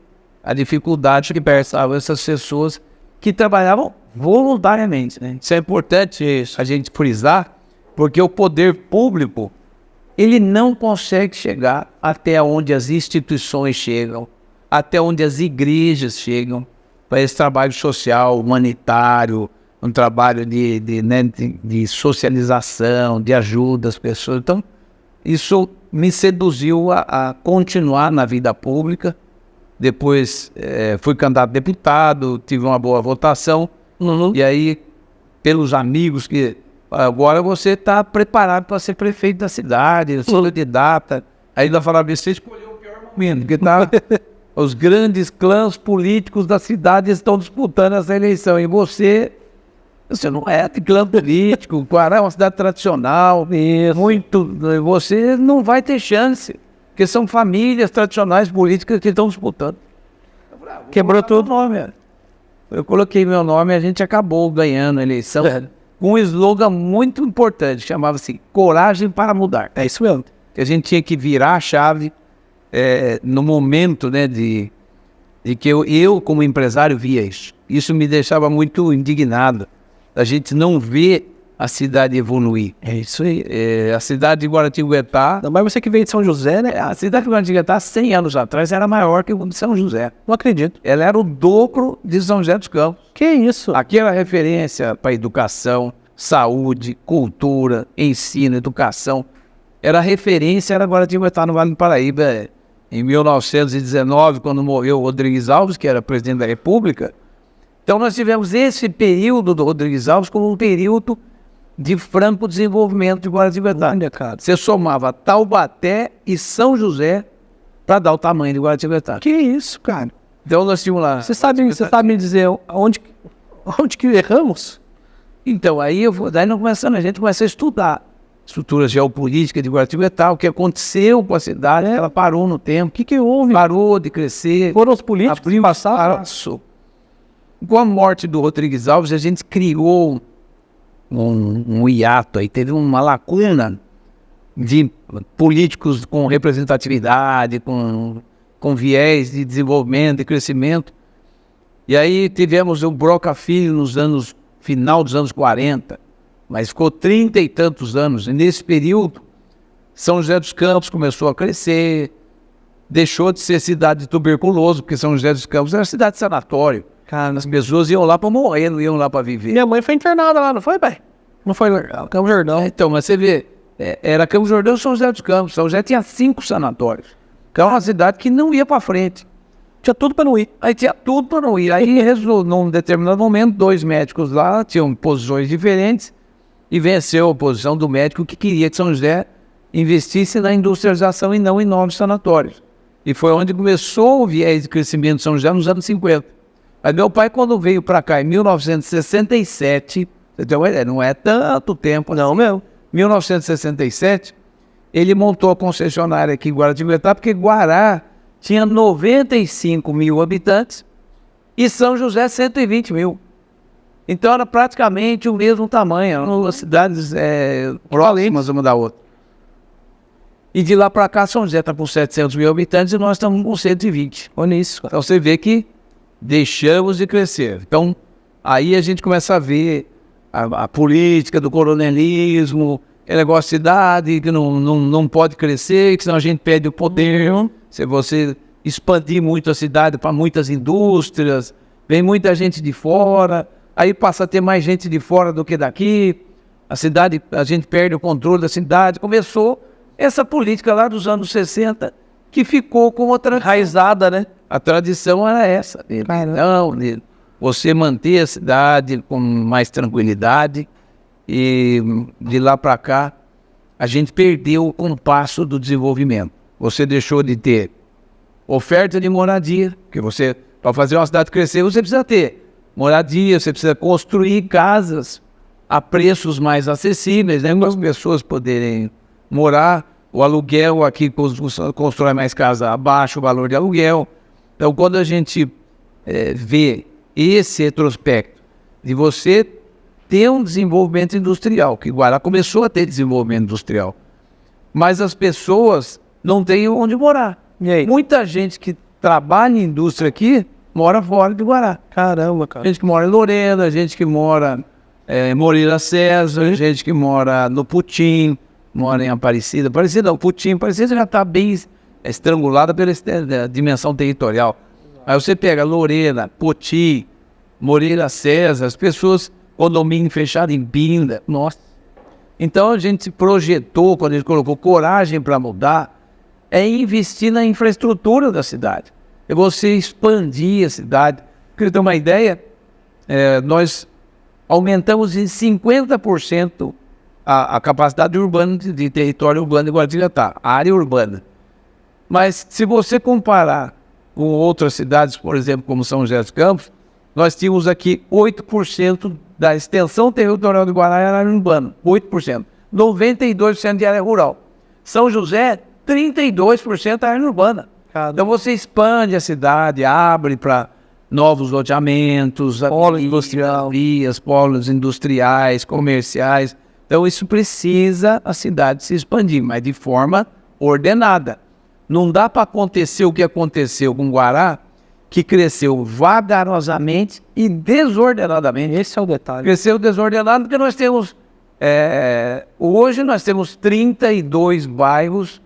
a dificuldade que passavam essas pessoas que trabalhavam voluntariamente, né? Isso é importante a gente frisar, porque o poder público, ele não consegue chegar até onde as instituições chegam, até onde as igrejas chegam, para esse trabalho social, humanitário, um trabalho de socialização, de ajuda às pessoas. Então, isso me seduziu a continuar na vida pública. Depois fui candidato a deputado, tive uma boa votação, e aí, pelos amigos que... Agora você está preparado para ser prefeito da cidade, ser candidata. Aí ainda falaram, você escolheu o pior momento, porque os grandes clãs políticos da cidade estão disputando essa eleição. E você não é de clã político, Guará é uma cidade tradicional, você não vai ter chance, porque são famílias tradicionais políticas que estão disputando. Quebrou todo o nome. Eu coloquei meu nome e a gente acabou ganhando a eleição. Com um slogan muito importante, chamava-se Coragem para Mudar. É isso mesmo. Que a gente tinha que virar a chave no momento, né, de que eu, como empresário, via isso. Isso me deixava muito indignado. A gente não vê a cidade evoluir. É isso aí. A cidade de Guaratinguetá... Não, mas você que veio de São José, né? A cidade de Guaratinguetá, 100 anos atrás, era maior que o de São José. Não acredito. Ela era o dobro de São José dos Campos. Que isso? Aqui era referência para educação, saúde, cultura, ensino, educação. Era referência, era Guaratinguetá no Vale do Paraíba. Em 1919, quando morreu o Rodrigues Alves, que era presidente da República. Então nós tivemos esse período do Rodrigues Alves como um período de franco desenvolvimento de Guaratinguetá. Você somava Taubaté e São José para dar o tamanho de Guaratinguetá. Que isso, cara? Então nós tínhamos lá... Você sabe me dizer onde que erramos? Então, aí a gente começa a estudar estrutura geopolítica de Guaratinguetá, o que aconteceu com a cidade, ela parou no tempo. O que houve? Parou de crescer. Foram os políticos que passaram? Com a morte do Rodrigues Alves, a gente criou um hiato aí, teve uma lacuna de políticos com representatividade, com viés de desenvolvimento, de crescimento. E aí tivemos o Broca Filho final dos anos 40, mas ficou 30 e tantos anos. E nesse período, São José dos Campos começou a crescer, deixou de ser cidade de tuberculoso, porque São José dos Campos era cidade de sanatório. Cara, as pessoas iam lá para morrer, não iam lá para viver. Minha mãe foi internada lá, não foi, pai? Não foi Campos Jordão. Então, mas você vê, era Campos Jordão e São José dos Campos. São José tinha 5 sanatórios. Então, é uma cidade que não ia para frente. Tinha tudo para não ir. Aí tinha tudo para não ir. Aí, num determinado momento, 2 médicos lá tinham posições diferentes e venceu a posição do médico que queria que São José investisse na industrialização e não em novos sanatórios. E foi onde começou o viés de crescimento de São José nos anos 50. Aí meu pai, quando veio para cá em 1967, você tem uma ideia, não é tanto tempo, não mesmo. 1967, ele montou a concessionária aqui em Guaratinguetá, porque Guará tinha 95 mil habitantes e São José 120 mil. Então era praticamente o mesmo tamanho, eram cidades próximas uma da outra. E de lá para cá, São José está com 700 mil habitantes e nós estamos com 120. Olha isso. Então você vê que deixamos de crescer. Então aí a gente começa a ver a política do coronelismo, é negócio de cidade que não pode crescer, que senão a gente perde o poder. Se você expandir muito a cidade para muitas indústrias, vem muita gente de fora, aí passa a ter mais gente de fora do que daqui, a gente perde o controle da cidade. Começou essa política lá dos anos 60, que ficou como outra enraizada, né? A tradição era essa. Não, você manter a cidade com mais tranquilidade, e de lá para cá a gente perdeu o compasso do desenvolvimento. Você deixou de ter oferta de moradia, porque você, para fazer uma cidade crescer, você precisa ter moradia, você precisa construir casas a preços mais acessíveis, né? Para as pessoas poderem morar. O aluguel aqui constrói mais casa abaixo o valor de aluguel. Então, quando a gente vê esse retrospecto de você ter um desenvolvimento industrial, que Guará começou a ter desenvolvimento industrial, mas as pessoas não têm onde morar. E aí? Muita gente que trabalha em indústria aqui, mora fora de Guará. Caramba, cara. Gente que mora em Lorena, gente que mora em Moreira César, gente que mora no Putim, mora em Aparecida. Aparecida não, Putim. Aparecida já está bem estrangulada pela dimensão territorial. Aí você pega Lorena, Putim, Moreira César, as pessoas, condomínio fechado em Pinda. Nossa. Então a gente se projetou, quando a gente colocou coragem para mudar, é investir na infraestrutura da cidade. É você expandir a cidade. Para ter uma ideia, nós aumentamos em 50% a capacidade urbana de território urbano de Guaratinguetá, a área urbana. Mas se você comparar com outras cidades, por exemplo, como São José dos Campos, nós tínhamos aqui 8% da extensão territorial de Guará era área urbana, 8%. 92% de área rural. São José, 32% área urbana. Então você expande a cidade, abre para novos loteamentos, polos industriais, polos industriais, comerciais. Então isso precisa a cidade se expandir, mas de forma ordenada. Não dá para acontecer o que aconteceu com Guará, que cresceu vagarosamente e desordenadamente. Esse é o detalhe. Cresceu desordenado porque nós temos... hoje nós temos 32 bairros,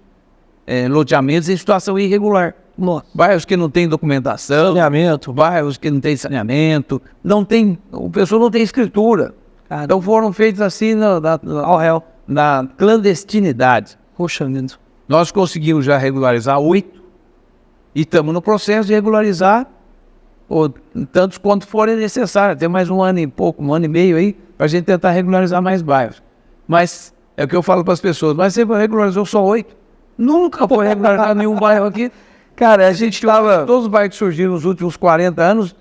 loteamentos em situação irregular. Nossa. Bairros que não tem documentação, Saneamento. bairros que não tem saneamento, o pessoal não tem escritura. Então foram feitos assim na clandestinidade. Poxa, lindo. Nós conseguimos já regularizar 8 e estamos no processo de regularizar tantos quanto forem necessários. Tem mais um ano e pouco, um ano e meio aí, para a gente tentar regularizar mais bairros. Mas é o que eu falo para as pessoas, mas você regularizou só 8? Nunca foi regularizar nenhum bairro aqui. Cara, a gente todos os bairros que surgiram nos últimos 40 anos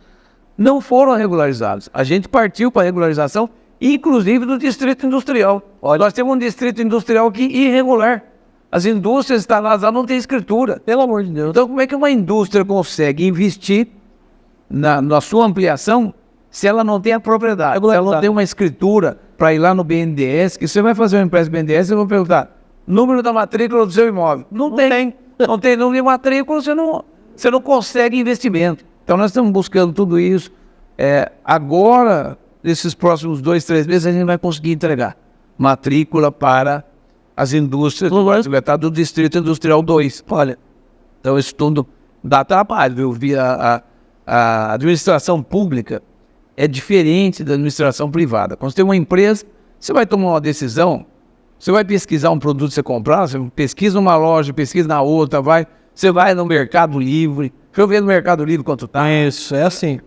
não foram regularizados. A gente partiu para a regularização, inclusive do distrito industrial. Olha, nós temos um distrito industrial aqui irregular. As indústrias instaladas lá não têm escritura. Pelo amor de Deus. Então como é que uma indústria consegue investir na sua ampliação se ela não tem a propriedade? Se ela não tem uma escritura para ir lá no BNDES, que você vai fazer uma empresa BNDES, você vai perguntar número da matrícula do seu imóvel. Não tem. Não tem número de matrícula, você não consegue investimento. Então nós estamos buscando tudo isso. Agora, nesses próximos 2, 3 meses, a gente vai conseguir entregar matrícula para as indústrias do Distrito Industrial 2. Olha, então isso tudo dá trabalho, viu? A administração pública é diferente da administração privada. Quando você tem uma empresa, você vai tomar uma decisão, você vai pesquisar um produto que você comprar, você pesquisa numa loja, pesquisa na outra, você vai no Mercado Livre. Deixa eu ver no Mercado Livre quanto tá. Isso, é assim.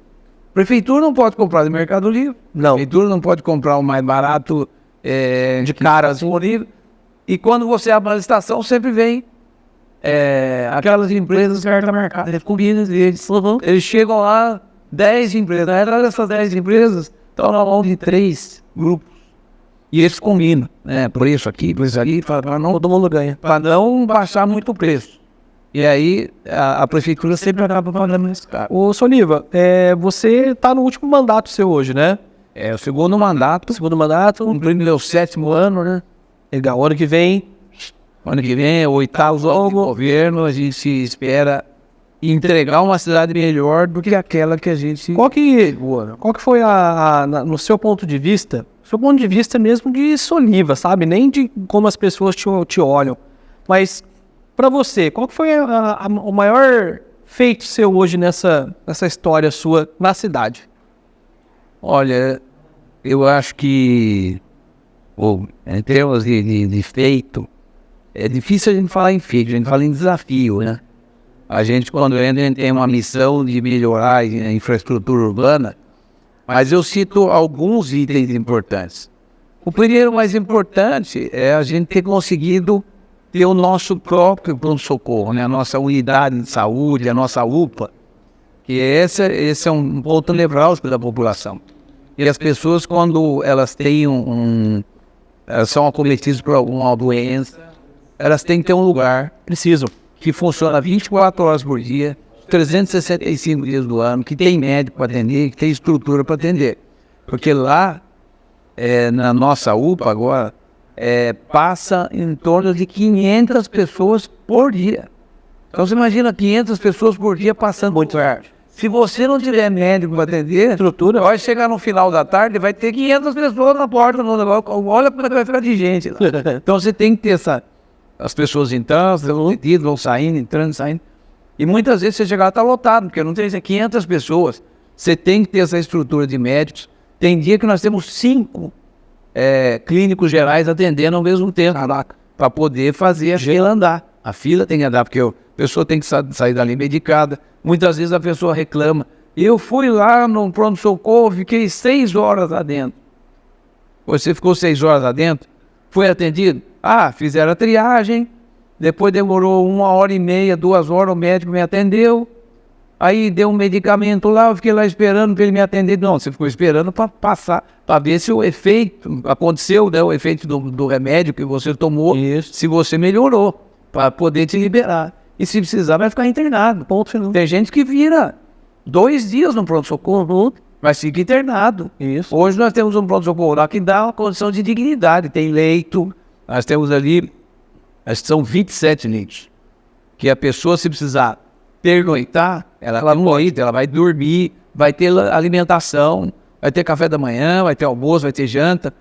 Prefeitura não pode comprar no Mercado Livre. Não. Prefeitura não pode comprar o mais barato de cara disponível. E quando você abre a licitação, sempre vem aquelas empresas que carta marcada. Eles chegam lá, 10 empresas. Na verdade, essas 10 empresas estão na mão de 3 grupos. E eles combinam, preço aqui, preço ali, para não, todo mundo ganha. Para não baixar muito o preço. E aí a prefeitura sempre acaba pagando nesse cara. Ô, Soliva, você está no último mandato seu hoje, né? O segundo mandato. Cumprindo meu 7º ano, né? Legal. Ano que vem é o 8º ano de governo. A gente espera entregar uma cidade melhor do que aquela que a gente... Qual que foi no seu ponto de vista, mesmo de Soliva, sabe? Nem de como as pessoas te olham. Mas, para você, qual que foi o maior feito seu hoje nessa história sua na cidade? Olha, eu acho que, em termos de feito, é difícil a gente falar em feito, a gente fala em desafio, né? A gente, quando entra, a gente tem uma missão de melhorar a infraestrutura urbana, mas eu cito alguns itens importantes. O primeiro mais importante é a gente ter conseguido ter o nosso próprio pronto-socorro, né? A nossa unidade de saúde, a nossa UPA, que esse é um ponto nevrálgico da população. E as pessoas, quando elas têm elas são acometidas por alguma doença, elas têm que ter um lugar que funciona 24 horas por dia, 365 dias do ano, que tem médico para atender, que tem estrutura para atender. Porque lá, na nossa UPA agora, passa em torno de 500 pessoas por dia. Então você imagina 500 pessoas por dia passando. Muito perto. Se você não tiver médico para atender, estrutura, vai chegar no final da tarde, vai ter 500 pessoas na porta no negócio. Olha como vai ficar de gente lá. Então você tem que ter as pessoas entrando, vão saindo, entrando, saindo. E muitas vezes você chegar lá, está lotado, porque não tem 500 pessoas. Você tem que ter essa estrutura de médicos. Tem dia que nós temos 5 clínicos gerais atendendo ao mesmo tempo. Para poder fazer a fila andar. A fila tem que andar, porque a pessoa tem que sair dali medicada. Muitas vezes a pessoa reclama. Eu fui lá no pronto-socorro, fiquei 6 horas lá dentro. Você ficou 6 horas lá dentro? Foi atendido? Fizeram a triagem. Depois demorou 1h30, 2 horas, o médico me atendeu. Aí deu um medicamento lá, eu fiquei lá esperando para ele me atender. Não, você ficou esperando para passar, para ver se o efeito aconteceu, né? O efeito do remédio que você tomou, se você melhorou, para poder te liberar. E se precisar, vai ficar internado. Ponto final. Tem gente que vira 2 dias no pronto-socorro, mas fica internado. Hoje nós temos um pronto-socorro lá que dá uma condição de dignidade. Tem leito, nós temos ali, acho que são 27 leitos. Que a pessoa, se precisar pernoitar, ela noita, ela vai dormir, vai ter alimentação, vai ter café da manhã, vai ter almoço, vai ter janta.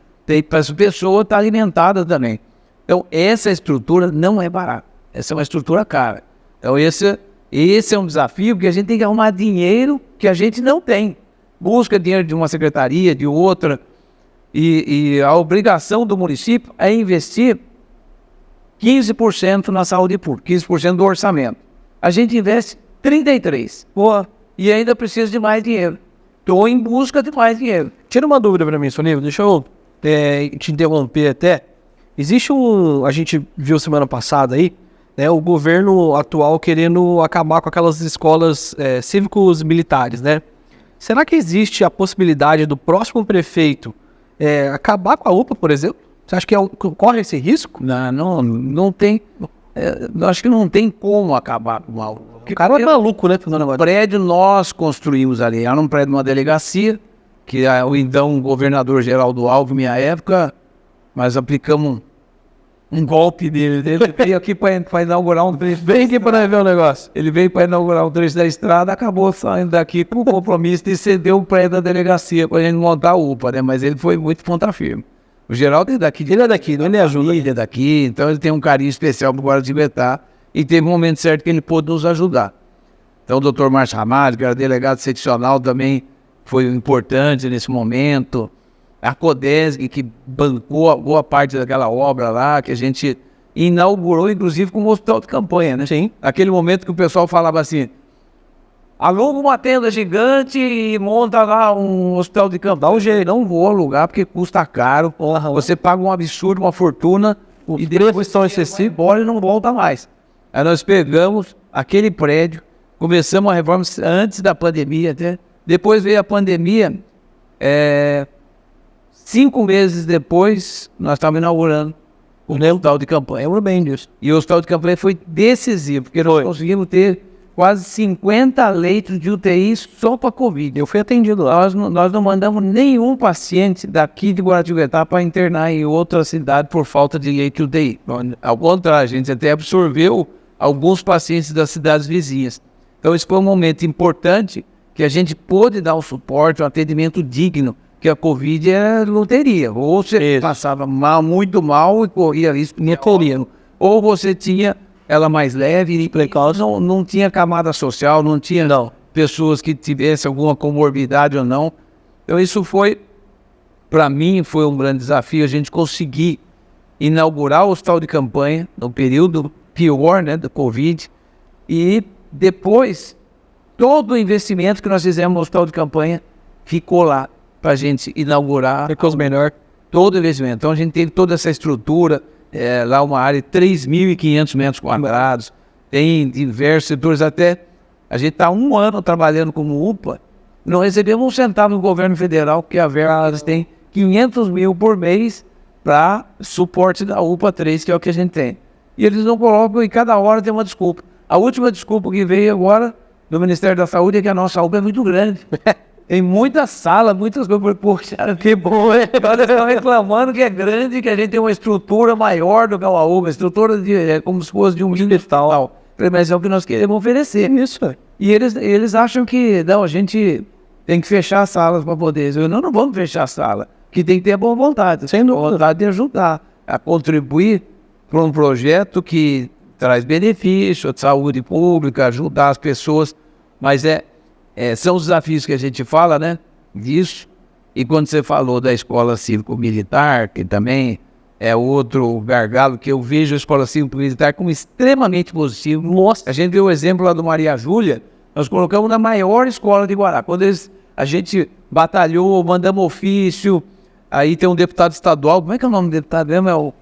Para essa pessoa estar alimentada também. Então, essa estrutura não é barata. Essa é uma estrutura cara. Então, esse é um desafio, porque a gente tem que arrumar dinheiro que a gente não tem. Busca dinheiro de uma secretaria, de outra. E a obrigação do município é investir 15% na saúde pública, 15% do orçamento. A gente investe 33%. E ainda precisa de mais dinheiro. Estou em busca de mais dinheiro. Tira uma dúvida para mim, Sonível. Deixa eu te interromper até. Existe a gente viu semana passada aí, né, o governo atual querendo acabar com aquelas escolas cívicos militares, né? Será que existe a possibilidade do próximo prefeito acabar com a UPA, por exemplo? Você acha que corre esse risco? Não tem. Acho que não tem como acabar com a UPA. O cara é maluco, né? O prédio nós construímos ali. Era um prédio de uma delegacia, que o então governador Geraldo Alves, minha época, nós aplicamos um golpe dele. Ele veio aqui para inaugurar um trecho. Vem aqui para ver o negócio. Ele veio para inaugurar um trecho da estrada, acabou saindo daqui com o compromisso de ceder o prédio da delegacia para a gente montar a UPA, né? Mas ele foi muito ponta firme. O Geraldo é daqui. Ele é daqui, não é ajuda. Ele é daqui, então ele tem um carinho especial para o Guaratinguetá. E teve um momento certo que ele pôde nos ajudar. Então o doutor Márcio Ramalho, que era delegado seccional, também foi importante nesse momento. A Codesg, que bancou boa parte daquela obra lá, que a gente inaugurou, inclusive, como hospital de campanha, né? Sim. Naquele momento que o pessoal falava assim, aluga uma tenda gigante e monta lá um hospital de campanha. Dá um jeito, não vou alugar porque custa caro. Você paga um absurdo, uma fortuna, e depois são excessivos, embora e não volta mais. Aí nós pegamos aquele prédio, começamos a reforma antes da pandemia até. Depois veio a pandemia, 5 meses depois, nós estávamos inaugurando o hospital de campanha. Eu bem disso. E o hospital de campanha foi decisivo, porque nós conseguimos ter quase 50 leitos de UTI só para Covid. Eu fui atendido lá. Nós não mandamos nenhum paciente daqui de Guaratinguetá para internar em outra cidade por falta de leito de UTI. Ao contrário, a gente até absorveu alguns pacientes das cidades vizinhas. Então, esse foi um momento importante que a gente pôde dar um suporte, um atendimento digno, que a Covid não teria. Ou você passava muito mal e corria risco de teria. Ou você tinha ela mais leve e não tinha camada social, não tinha pessoas que tivessem alguma comorbidade ou não. Então, isso foi, para mim, foi um grande desafio, a gente conseguir inaugurar o hospital de campanha no período pior, né, da Covid, e depois todo o investimento que nós fizemos no hospital de campanha ficou lá para a gente inaugurar. Ficou melhor. Todo o investimento. Então a gente teve toda essa estrutura, lá uma área de 3.500 metros quadrados, tem diversos setores, até a gente está 1 ano trabalhando como UPA, não recebemos um centavo do governo federal, porque a verba tem 500 mil por mês para suporte da UPA 3, que é o que a gente tem. E eles não colocam, e cada hora tem uma desculpa. A última desculpa que veio agora do Ministério da Saúde é que a nossa UPA é muito grande. Tem muita sala, muitas coisas. Poxa, que bom, hein? Agora estão reclamando que é grande, que a gente tem uma estrutura maior do que a UPA, estrutura como se fosse de um hospital. Falei, mas é o que nós queremos oferecer. Isso. E eles acham que, não, a gente tem que fechar as salas para poder. Eu não vamos fechar a sala, que tem que ter boa vontade. Sem vontade de ajudar, a contribuir para um projeto que traz benefício de saúde pública, ajudar as pessoas. Mas são os desafios que a gente fala, né, disso. E quando você falou da escola cívico-militar, que também é outro gargalo, que eu vejo a escola cívico-militar como extremamente positivo. Nossa, a gente viu o exemplo lá do Maria Júlia, nós colocamos na maior escola de Guará. Quando a gente batalhou, mandamos ofício, aí tem um deputado estadual, como é que é o nome do deputado mesmo?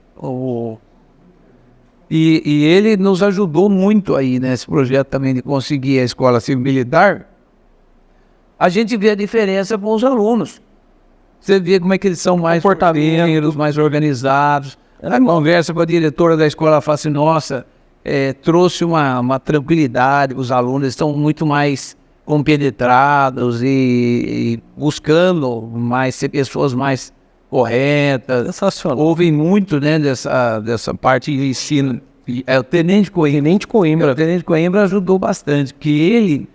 E ele nos ajudou muito aí nesse projeto também de conseguir a escola cívico-militar. A gente vê a diferença com os alunos. Você vê como é que eles são mais comportamentos, mais organizados. A conversa com a diretora da escola, ela fala assim, nossa, trouxe uma tranquilidade, os alunos estão muito mais compenetrados e buscando mais ser pessoas mais corretas. Sensacional. Ouvem muito, né, dessa parte de ensino. O Tenente Coimbra ajudou bastante, que ele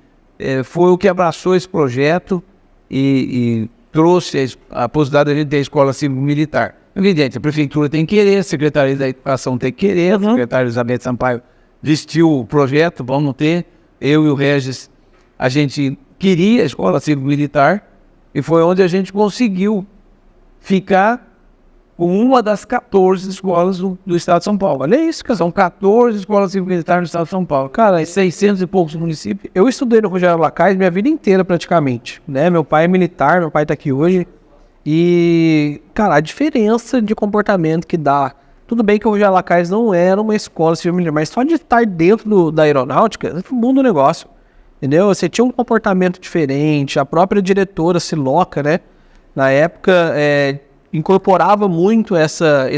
foi o que abraçou esse projeto e trouxe a possibilidade de a gente ter a escola cívico-militar. Evidente, a prefeitura tem que querer, a Secretaria da Educação tem que querer, a secretária Elizabeth Sampaio vestiu o projeto, vamos ter. Eu e o Regis, a gente queria a escola cívico-militar e foi onde a gente conseguiu ficar com uma das 14 escolas do estado de São Paulo. Olha isso, cara. São 14 escolas cívico-militares no estado de São Paulo. Cara, 600 e poucos municípios. Eu estudei no Rogério Lacaz minha vida inteira praticamente, né? Meu pai é militar, meu pai tá aqui hoje. E, cara, a diferença de comportamento que dá. Tudo bem que o Rogério Lacaz não era uma escola civil-militar, mas só de estar dentro da aeronáutica, muda o negócio. Entendeu? Você tinha um comportamento diferente, a própria diretora Siloca, né? Na época, incorporava muito essa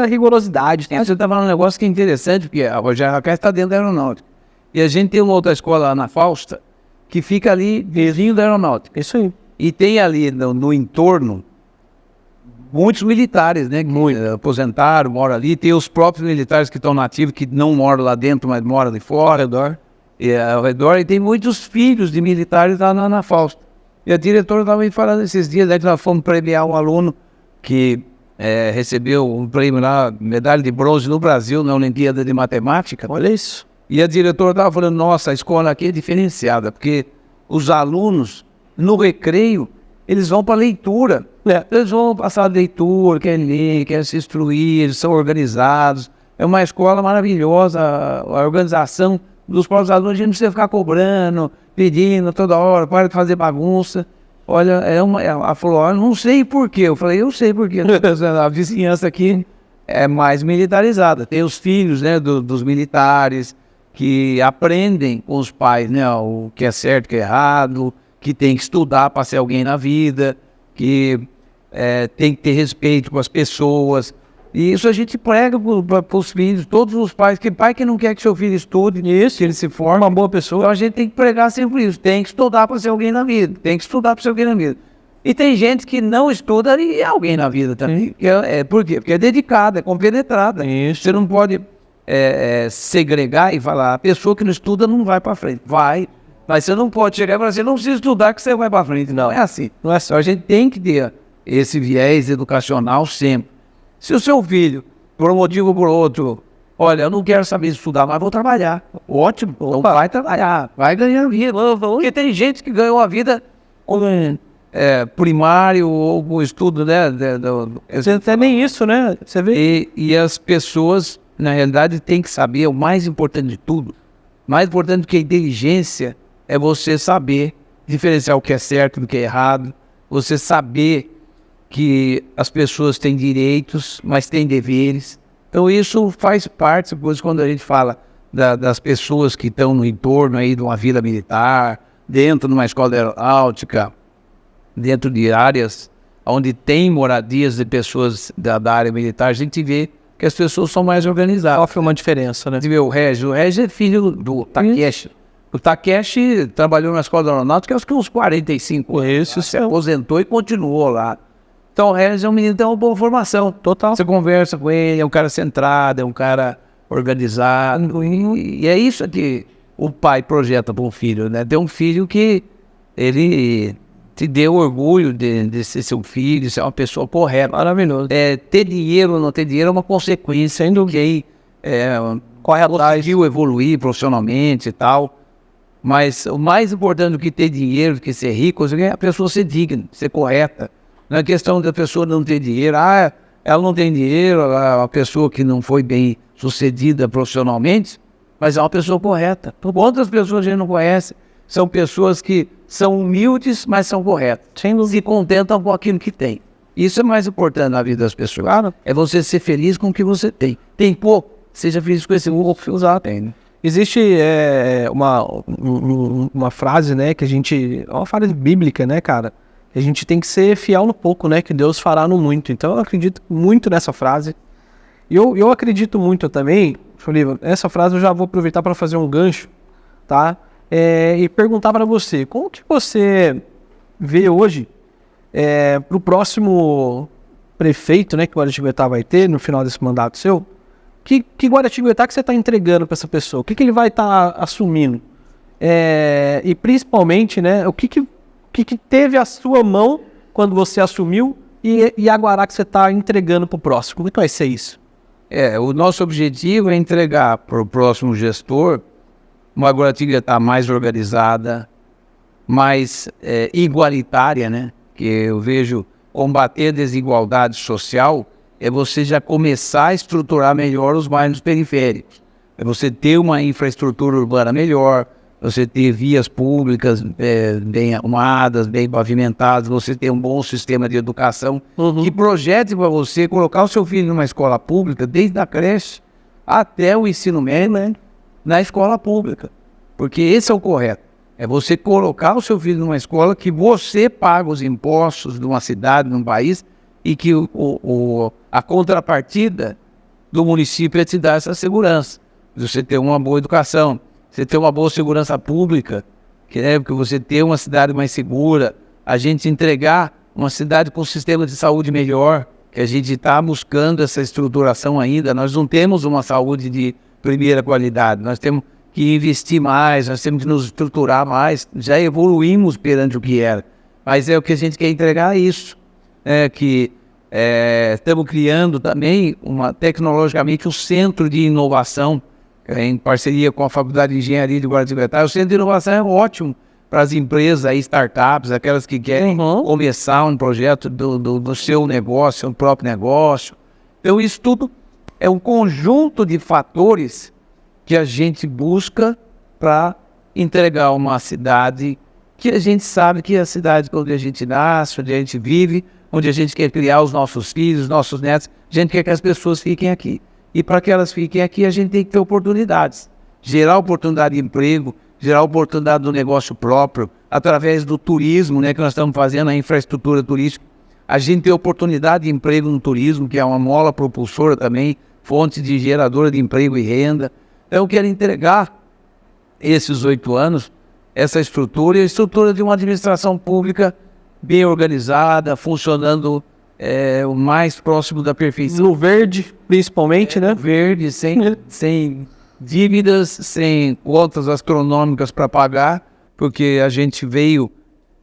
rigorosidade. Você está falando um negócio que é interessante, porque a Rogério Lacaz está dentro da aeronáutica. E a gente tem uma outra escola lá na Fausta, que fica ali vizinho da aeronáutica. Isso aí. E tem ali no entorno muitos militares, né? Que aposentaram, moram ali. Tem os próprios militares que estão nativos, que não moram lá dentro, mas moram ali fora, ao redor. E tem muitos filhos de militares lá na Fausta. E a diretora estava me falando esses dias, né, que nós fomos premiar um aluno que recebeu um prêmio lá, medalha de bronze no Brasil, na Olimpíada de Matemática. Olha isso. E a diretora estava falando, nossa, a escola aqui é diferenciada, porque os alunos, no recreio, eles vão para leitura. Eles vão passar a leitura, querem ler, querem se instruir, eles são organizados. É uma escola maravilhosa, a organização dos próprios alunos, a gente não precisa ficar cobrando, pedindo toda hora, para de fazer bagunça. Olha, ela falou, olha, não sei porquê. Eu falei, eu sei porquê. A vizinhança aqui é mais militarizada. Tem os filhos, né, dos militares que aprendem com os pais, né, o que é certo, o que é errado, que tem que estudar para ser alguém na vida, que tem que ter respeito com as pessoas. E isso a gente prega para os filhos, todos os pais, que pai que não quer que seu filho estude, isso, que ele se forme uma boa pessoa. Então a gente tem que pregar sempre isso, tem que estudar para ser alguém na vida, tem que estudar para ser alguém na vida. E tem gente que não estuda e é alguém na vida também. Por quê? Porque é dedicada, é compenetrada. Isso. Você não pode segregar e falar, a pessoa que não estuda não vai para frente. Vai, mas você não pode chegar e falar, você não precisa estudar que você vai para frente. Não, é assim. Não é só. A gente tem que ter esse viés educacional sempre. Se o seu filho, por um motivo ou por outro, olha, eu não quero saber estudar, mas vou trabalhar. Ótimo, então vai trabalhar, vai ganhar vida. Porque tem gente que ganhou a vida com primário ou com estudo, né? Até nem isso, né? Você vê. E as pessoas, na realidade, têm que saber o mais importante de tudo. Mais importante do que a inteligência é você saber diferenciar o que é certo do que é errado, você saber que as pessoas têm direitos, mas têm deveres. Então isso faz parte, depois quando a gente fala das pessoas que estão no entorno aí de uma vila militar, dentro de uma escola aeronáutica, dentro de áreas onde tem moradias de pessoas da área militar, a gente vê que as pessoas são mais organizadas. Sofre uma diferença, né? A gente vê o Regis é filho do Takeshi. O Takeshi trabalhou na escola aeronáutica acho que uns 45 anos. Se aposentou e continuou lá. Então o Regis é um menino que tem uma boa formação. Total. Você conversa com ele, é um cara centrado, é um cara organizado. E é isso que o pai projeta para um filho, né? Ter um filho que ele te deu orgulho de ser seu filho, de ser uma pessoa correta. Maravilhoso. Ter dinheiro ou não ter dinheiro é uma consequência do que conseguiu evoluir profissionalmente e tal. Mas o mais importante do que ter dinheiro, do que ser rico, é a pessoa ser digna, ser correta. Não é questão da pessoa não ter dinheiro. Ela não tem dinheiro, ela é uma pessoa que não foi bem sucedida profissionalmente, mas é uma pessoa correta. Quantas pessoas a gente não conhece? São pessoas que são humildes, mas são corretas. Se contentam com aquilo que tem. Isso é mais importante na vida das pessoas. Claro. É você ser feliz com o que você tem. Tem pouco, seja feliz com esse pouco que você tem, né? Existe uma frase, né, que a gente... É uma frase bíblica, né, cara? A gente tem que ser fiel no pouco, né, que Deus fará no muito. Então eu acredito muito nessa frase. E eu acredito muito também, Oliva, essa frase eu já vou aproveitar para fazer um gancho, tá? E perguntar para você, como que você vê hoje para o próximo prefeito, né, que o Guaratinguetá vai ter no final desse mandato seu? Que Guaratinguetá que você está entregando para essa pessoa? O que ele vai estar assumindo? E principalmente, né, o que teve a sua mão quando você assumiu e a Guará que você está entregando para o próximo? Como é que vai ser isso? O nosso objetivo é entregar para o próximo gestor uma Guaratinguetá mais organizada, mais igualitária, né? Que eu vejo combater a desigualdade social é você já começar a estruturar melhor os bairros periféricos. É você ter uma infraestrutura urbana melhor, você ter vias públicas bem arrumadas, bem pavimentadas, você ter um bom sistema de educação que projete para você colocar o seu filho numa escola pública, desde a creche até o ensino médio, né, na escola pública. Porque esse é o correto. É você colocar o seu filho numa escola que você paga os impostos de uma cidade, de um país, e que a contrapartida do município é te dar essa segurança. Você ter uma boa educação, você ter uma boa segurança pública, porque você ter uma cidade mais segura, a gente entregar uma cidade com um sistema de saúde melhor, que a gente está buscando essa estruturação ainda. Nós não temos uma saúde de primeira qualidade, nós temos que investir mais, nós temos que nos estruturar mais, já evoluímos perante o que era, mas é o que a gente quer entregar isso, estamos criando também tecnologicamente um centro de inovação, em parceria com a Faculdade de Engenharia de Guaratinguetá. O centro de inovação é ótimo para as empresas, startups, aquelas que querem começar um projeto do seu negócio, um próprio negócio. Então isso tudo é um conjunto de fatores que a gente busca para entregar uma cidade que a gente sabe que é a cidade onde a gente nasce, onde a gente vive, onde a gente quer criar os nossos filhos, os nossos netos. A gente quer que as pessoas fiquem aqui. E para que elas fiquem aqui, a gente tem que ter oportunidades. Gerar oportunidade de emprego, gerar oportunidade do negócio próprio, através do turismo, né, que nós estamos fazendo, a infraestrutura turística. A gente tem oportunidade de emprego no turismo, que é uma mola propulsora também, fonte de geradora de emprego e renda. Então, eu quero entregar esses 8 anos, essa estrutura, e a estrutura de uma administração pública bem organizada, funcionando o mais próximo da perfeição. No verde, principalmente, né? Verde, sem dívidas, sem contas astronômicas para pagar, porque a gente veio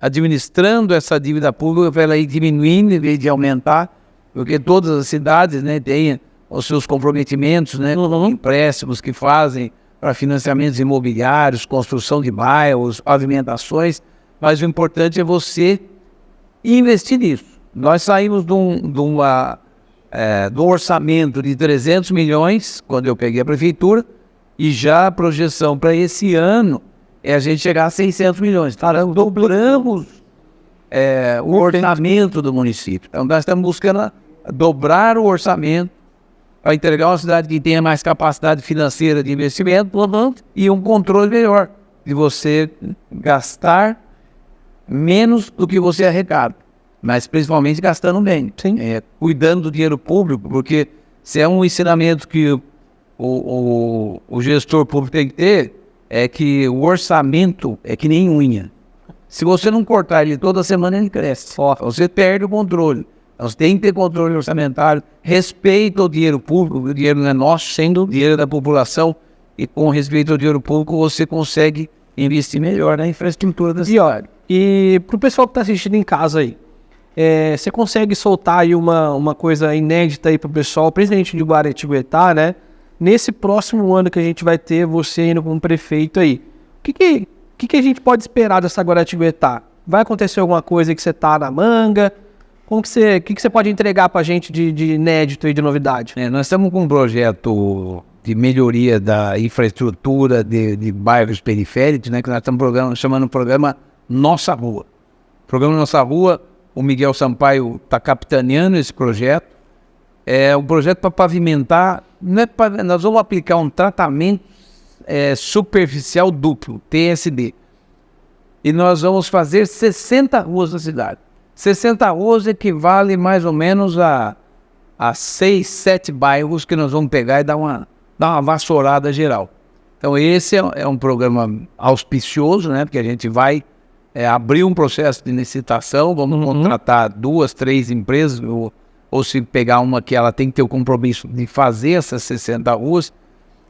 administrando essa dívida pública para ela ir diminuindo em vez de aumentar, porque todas as cidades, né, têm os seus comprometimentos, né, empréstimos que fazem para financiamentos imobiliários, construção de bairros, pavimentações, mas o importante é você investir nisso. Nós saímos de um orçamento de 300 milhões, quando eu peguei a prefeitura, e já a projeção para esse ano é a gente chegar a 600 milhões. Então, dobramos o orçamento do município. Então, nós estamos buscando dobrar o orçamento para entregar uma cidade que tenha mais capacidade financeira de investimento e um controle melhor de você gastar menos do que você arrecada, mas principalmente gastando bem, cuidando do dinheiro público, porque se é um ensinamento que o gestor público tem que ter, é que o orçamento é que nem unha. Se você não cortar ele toda semana, ele cresce. Você perde o controle. Nós temos que ter controle orçamentário, respeito ao dinheiro público, o dinheiro não é nosso, sendo o dinheiro da população, e com respeito ao dinheiro público você consegue investir melhor na infraestrutura da cidade. E para o pessoal que está assistindo em casa aí, você consegue soltar aí uma coisa inédita aí para o pessoal, principalmente de Guaratinguetá, né? Nesse próximo ano que a gente vai ter você indo como prefeito aí, o que a gente pode esperar dessa Guaratinguetá? Vai acontecer alguma coisa que você tá na manga? O que você pode entregar para a gente de inédito e de novidade? Nós estamos com um projeto de melhoria da infraestrutura de bairros periféricos, né, que nós estamos chamando o programa Nossa Rua. O programa Nossa Rua, o Miguel Sampaio está capitaneando esse projeto. É um projeto para pavimentar, nós vamos aplicar um tratamento superficial duplo, TSD. E nós vamos fazer 60 ruas na cidade. 60 ruas equivale mais ou menos a 6, 7 bairros que nós vamos pegar e dar uma vassourada geral. Então esse é um programa auspicioso, né? Porque a gente vai abrir um processo de licitação, vamos contratar 2, 3 empresas, ou se pegar uma que ela tem que ter o compromisso de fazer essas 60 ruas,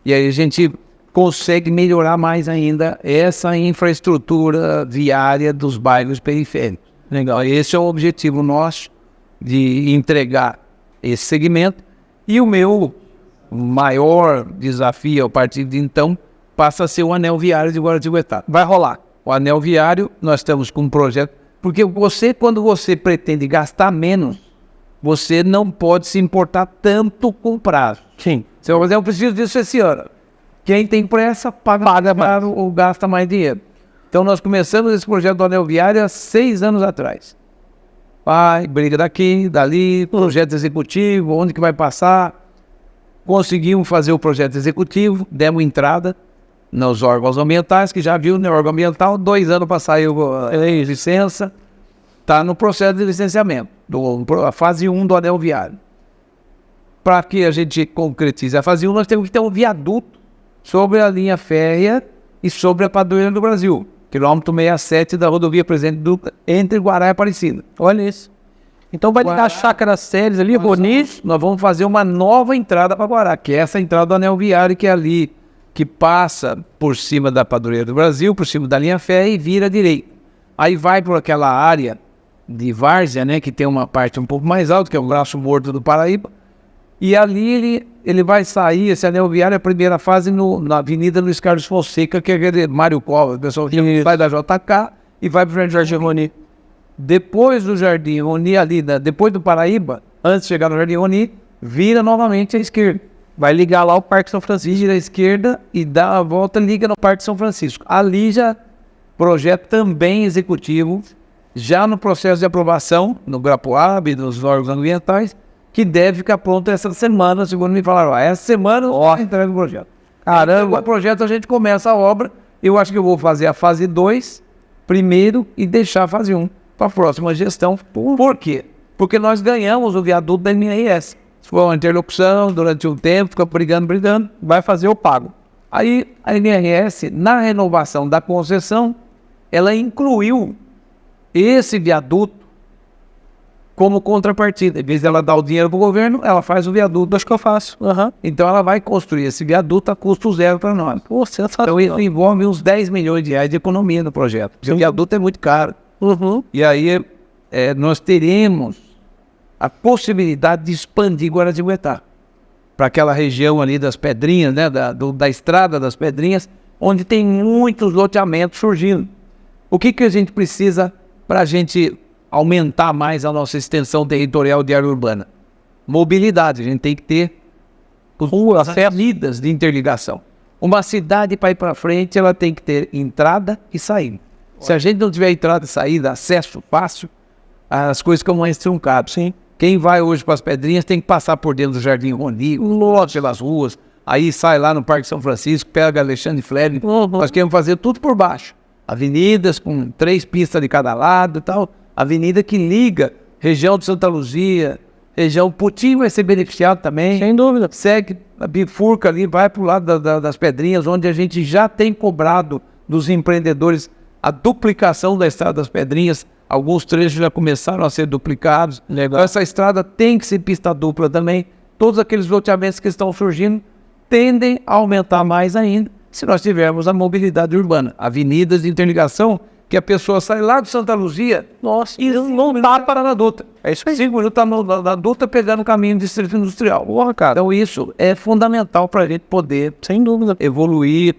e aí a gente consegue melhorar mais ainda essa infraestrutura viária dos bairros periféricos. Legal. Esse é o objetivo nosso, de entregar esse segmento. E o meu maior desafio a partir de então passa a ser o anel viário de Guaratinguetá. Vai rolar. O anel viário, nós estamos com um projeto, porque quando você pretende gastar menos, você não pode se importar tanto com prazo. Sim. Se eu preciso disso esse ano. Quem tem pressa, paga mais ou gasta mais dinheiro. Então nós começamos esse projeto do anel viário há 6 anos atrás. Vai, briga daqui, dali, projeto executivo, onde que vai passar. Conseguimos fazer o projeto executivo, demos entrada nos órgãos ambientais, que já viu, né, órgão ambiental, 2 anos para sair a licença. Está no processo de licenciamento, a fase 1 do anel viário. Para que a gente concretize a fase 1, nós temos que ter um viaduto sobre a linha férrea e sobre a Padroeira do Brasil, quilômetro 67 da rodovia Presidente Dutra, entre Guará e Aparecida. Olha isso. Então vai ligar a Chácara Séries ali, Ronis. Nós vamos fazer uma nova entrada para Guará, que é essa entrada do anel viário, que é ali, que passa por cima da Padroeira do Brasil, por cima da linha férrea e vira à direita. Aí vai por aquela área de várzea, né, que tem uma parte um pouco mais alta, que é o braço morto do Paraíba, e ali ele vai sair, esse anel viário, a primeira fase na Avenida Luiz Carlos Fonseca, que é aquele Mário Covas, o pessoal que vai da JK e vai para o Jardim Roni. Depois do Jardim Roni, ali, depois do Paraíba, antes de chegar no Jardim Roni, vira novamente à esquerda. Vai ligar lá o Parque São Francisco. Vira à esquerda e dá a volta, liga no Parque São Francisco. Ali já, projeto também executivo, já no processo de aprovação, no Grapuab, nos órgãos ambientais, que deve ficar pronto essa semana, segundo me falaram. Essa semana, entrega o projeto. Caramba! O projeto a gente começa a obra, eu acho que eu vou fazer a fase 2 primeiro e deixar a fase 1 para a próxima gestão. Por quê? Porque nós ganhamos o viaduto da MRS. Foi uma interlocução durante um tempo, fica brigando, vai fazer o pago. Aí a MRS, na renovação da concessão, ela incluiu esse viaduto como contrapartida. Em vez de ela dar o dinheiro para o governo, ela faz o viaduto. Acho que eu faço. Então ela vai construir esse viaduto a custo zero para nós. Então isso envolve uns 10 milhões de reais de economia no projeto. Porque o viaduto é muito caro. E aí nós teremos a possibilidade de expandir Guaratinguetá para aquela região ali das Pedrinhas, né, da Estrada das Pedrinhas, onde tem muitos loteamentos surgindo. O que a gente precisa para a gente aumentar mais a nossa extensão territorial de área urbana? Mobilidade. A gente tem que ter avenidas de interligação. Uma cidade, para ir para frente, ela tem que ter entrada e saída. Se a gente não tiver entrada e saída, acesso fácil, as coisas ficam mais truncadas. Sim. Quem vai hoje para as Pedrinhas tem que passar por dentro do Jardim Roni, lote pelas ruas, aí sai lá no Parque São Francisco, pega Alexandre Fleming. Nós queremos fazer tudo por baixo. Avenidas com 3 pistas de cada lado e tal. Avenida que liga região de Santa Luzia, região Putinho vai ser beneficiado também. Sem dúvida. Segue, a bifurca ali, vai para o lado das Pedrinhas, onde a gente já tem cobrado dos empreendedores a duplicação da Estrada das Pedrinhas Alguns trechos já começaram a ser duplicados. Então, essa estrada tem que ser pista dupla também. Todos aqueles loteamentos que estão surgindo tendem a aumentar mais ainda se nós tivermos a mobilidade urbana. Avenidas de interligação, que a pessoa sai lá de Santa Luzia, Nossa, e não dá para na Dutra. É isso aí. 5 minutos está na Dutra pegando o caminho do Distrito Industrial. porra, cara. Então isso é fundamental para a gente poder, Sem dúvida. evoluir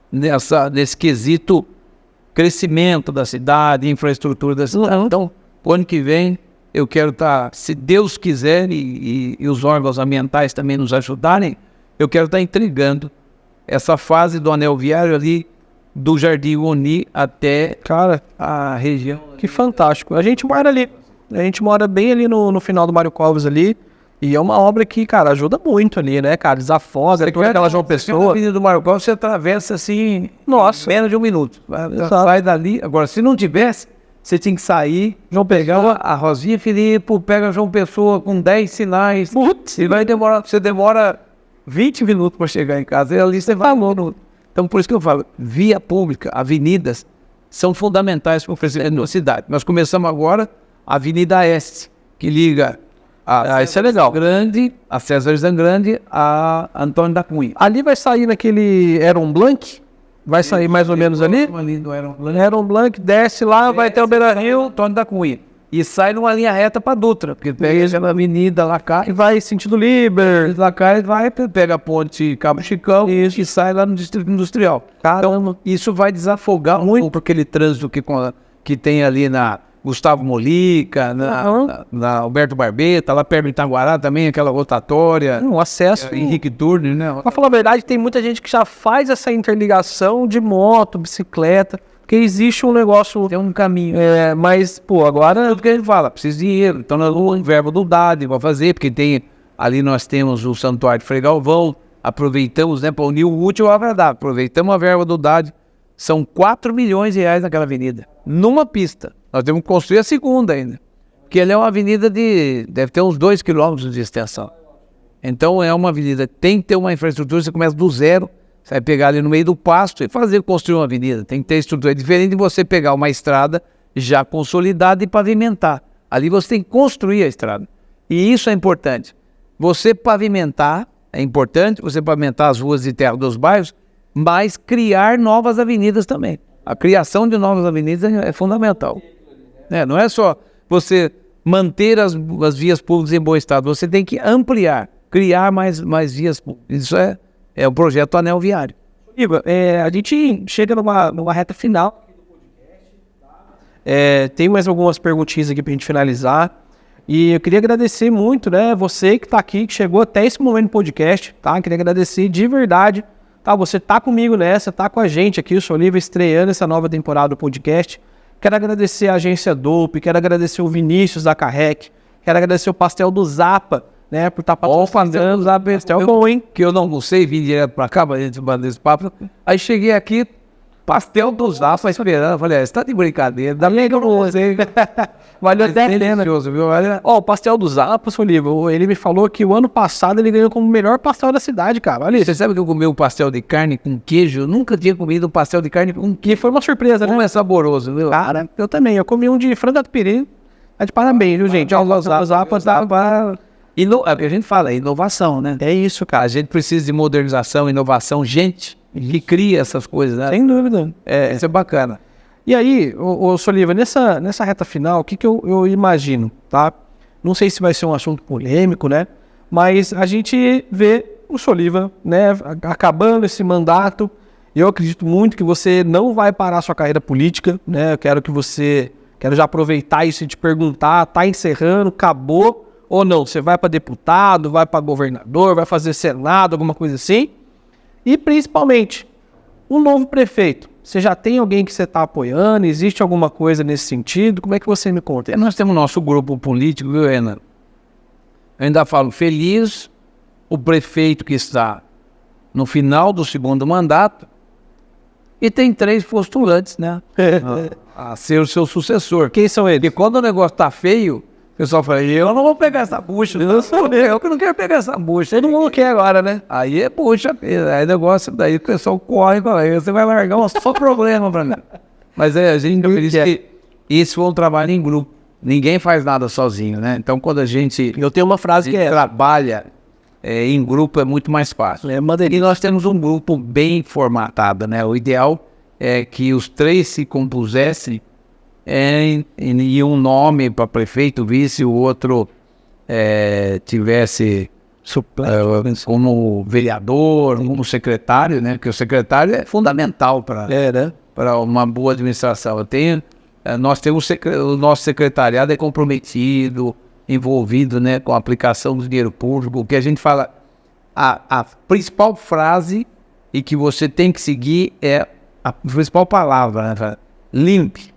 nesse quesito crescimento da cidade, infraestrutura da cidade. Então, o ano que vem, eu quero estar, se Deus quiser e os órgãos ambientais também nos ajudarem, eu quero estar entregando essa fase do anel viário ali, do Jardim Oni até, Cara, a região. que fantástico. A gente mora ali. A gente mora bem ali no final do Mário Covas ali. E é uma obra que, cara, ajuda muito ali, né, cara? Desafoga toda aquela João Na Pessoa. Avenida do Mário Covas, você atravessa assim, Nossa. menos de 1 minuto. Exato. Sai dali. Agora, se não tivesse, você tinha que sair, João pegar Pessoa. a Rosinha Filipe, pega João Pessoa com 10 sinais. Putz. E vai demorar, você demora 20 minutos para chegar em casa. E ali você vai. Então, por isso que eu falo, via pública, avenidas, são fundamentais para o crescimento da cidade. Nós começamos agora a Avenida Este, que liga isso é legal. a César Zangrande a Antônio da Cunha. Ali vai sair naquele Aeron Blanc. Vai sair mais ou menos ali. Ali do Aeron Blanc. Aeron Blanc, desce lá, vai até o Beira Rio. Antônio da Cunha. E sai numa linha reta para Dutra, porque pega aquela avenida lá cá, E vai sentido Liber. lá cá e vai, pega a ponte Cabo Chicão e sai lá no Distrito Industrial. Caramba. Então, isso vai desafogar muito aquele trânsito que tem ali na Gustavo Molica, na Alberto Barbeta, lá perto de Itaguará também, aquela rotatória, O acesso. Henrique Turner, né? Pra falar a verdade, tem muita gente que já faz essa interligação de moto, bicicleta. Porque existe um negócio. Tem um caminho. Mas, pô, agora. Tudo que a gente fala, precisa de dinheiro. Então, o verbo do DAD vai fazer, porque ali nós temos o Santuário de Frei Galvão, aproveitamos, né, para unir o útil ao agradável. Aproveitamos a verba do DAD, são 4 milhões de reais naquela avenida, numa pista. Nós temos que construir a segunda ainda, porque ela é uma avenida deve ter uns 2 quilômetros de extensão. Então, é uma avenida, tem que ter uma infraestrutura, você começa do zero, você vai pegar ali no meio do pasto e construir uma avenida. Tem que ter estrutura. É diferente de você pegar uma estrada já consolidada e pavimentar. Ali você tem que construir a estrada. E isso é importante. Você pavimentar, é importante, você pavimentar as ruas de terra dos bairros, mas criar novas avenidas também. A criação de novas avenidas é fundamental. Não é só você manter as vias públicas em bom estado, você tem que ampliar, criar mais vias públicas. Isso é o projeto Anel Viário. Igor, a gente chega numa reta final. Tem mais algumas perguntinhas aqui pra gente finalizar. E eu queria agradecer muito, né, você que tá aqui, que chegou até esse momento do podcast, tá? Queria agradecer de verdade, tá? Você tá comigo nessa, tá com a gente aqui, o Soliva, estreando essa nova temporada do podcast. Quero agradecer a agência Dope, quero agradecer o Vinícius da Carrec, quero agradecer o Pastel do Zapa, né, por estar patrocinando o Zapa. Pastel bom, hein? Que eu não almocei, vim direto pra cá, pra gente bater esse papo. Aí cheguei aqui, pastel do Zapa esperando. Falei, você tá de brincadeira, dá meio que eu não almocei. Valeu até a pena. Delicioso, viu? Olha, Ó, o Pastel do Zapa, Soliva, ele me falou que o ano passado ele ganhou como o melhor pastel da cidade, cara. Olha isso. você sabe que eu comi um pastel de carne com queijo? Eu nunca tinha comido um pastel de carne com Que foi uma surpresa, né? Como é saboroso, viu? Cara, eu também. Eu comi um de frango catupiry. Tá de parabéns, viu, gente? Ó, o Zapa. É o que a gente fala, é inovação, né? É isso, cara. A gente precisa de modernização, inovação, gente que cria essas coisas, né? Sem dúvida. Isso é bacana. E aí, ô Soliva, nessa reta final, o que eu imagino, tá? Não sei se vai ser um assunto polêmico, né? Mas a gente vê o Soliva, né, acabando esse mandato. Eu acredito muito que você não vai parar sua carreira política, né? Eu quero já aproveitar isso e te perguntar, tá encerrando, acabou ou não? Você vai para deputado, vai para governador, vai fazer senado, alguma coisa assim? E principalmente, o novo prefeito. Você já tem alguém que você está apoiando? Existe alguma coisa nesse sentido? Como é que você me conta? Nós temos nosso grupo político, viu, Renan? Eu ainda falo, feliz o prefeito que está no final do segundo mandato e tem 3 postulantes, né? A ser o seu sucessor. Quem são eles? Porque quando o negócio tá feio, o pessoal fala, eu não vou pegar essa bucha. Eu que não quero pegar essa bucha. Todo mundo quer agora, né? Aí é bucha, aí negócio daí o pessoal corre, aí você vai largar só problema pra mim. Mas a gente feliz que Isso foi um trabalho em grupo. Ninguém faz nada sozinho, né? Então, quando a gente Eu tenho uma frase que é trabalha em grupo, é muito mais fácil. E nós temos um grupo bem formatado, né? O ideal é que os 3 se compusessem e um nome para prefeito, vice, o outro tivesse como vereador, como secretário, né? Porque o secretário é fundamental para uma boa administração. Nós temos o nosso secretariado é comprometido, envolvido, né, com a aplicação do dinheiro público. O que a gente fala, a principal frase e que você tem que seguir é a principal palavra, né? Limpe.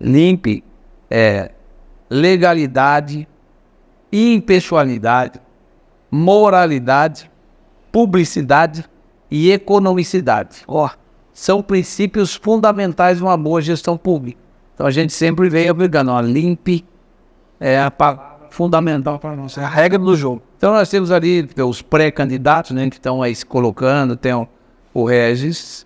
Limpe é legalidade, impessoalidade, moralidade, publicidade e economicidade. São princípios fundamentais de uma boa gestão pública. Então a gente sempre vem obrigando, limpe é a palavra fundamental para nós, é a regra do jogo. Então nós temos ali os pré-candidatos, né, que estão aí se colocando, tem o Regis,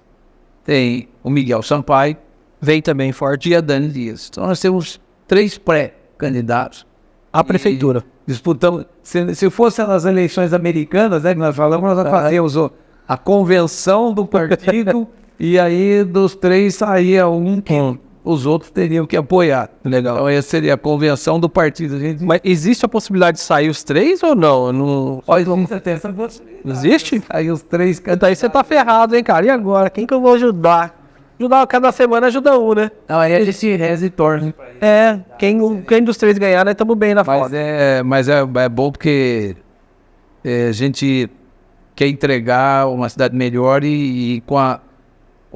tem o Miguel Sampaio, vem também forte, e a Dani Dias. Então nós temos 3 pré-candidatos à prefeitura. Disputamos, se fosse nas eleições americanas, né, que nós falamos, nós fazíamos a convenção do partido e aí dos 3 saía um que os outros teriam que apoiar. Legal. Então essa seria a convenção do partido. Mas existe a possibilidade de sair os 3 ou não? Existe? Aí os 3 Então aí você tá ferrado, hein, cara? E agora? Quem que eu vou ajudar? Cada semana ajuda um, né? Não, aí a gente reza e torce. Quem dos 3 ganhar, nós estamos bem na foto. Mas é bom porque a gente quer entregar uma cidade melhor e com a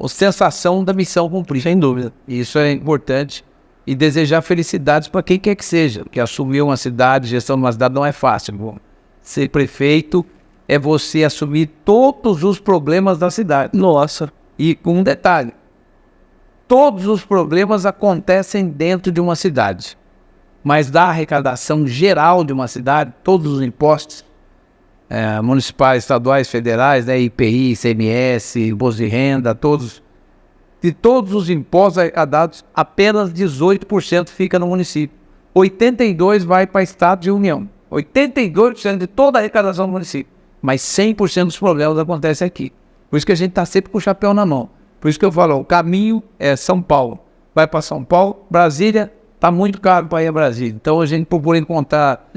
sensação da missão cumprida. Sem dúvida. Isso é importante. E desejar felicidades para quem quer que seja. Porque assumir uma cidade, gestão de uma cidade não é fácil. Bom, ser prefeito é você assumir todos os problemas da cidade. Nossa. E com um detalhe. Todos os problemas acontecem dentro de uma cidade. Mas da arrecadação geral de uma cidade, todos os impostos, municipais, estaduais, federais, né, IPI, ICMS, imposto de renda, de todos os impostos arrecadados, apenas 18% fica no município. 82% vai para Estado e União. 82% de toda a arrecadação do município. Mas 100% dos problemas acontecem aqui. Por isso que a gente está sempre com o chapéu na mão. Por isso que eu falo, o caminho é São Paulo. Vai para São Paulo, Brasília, está muito caro para ir a Brasília. Então a gente procura encontrar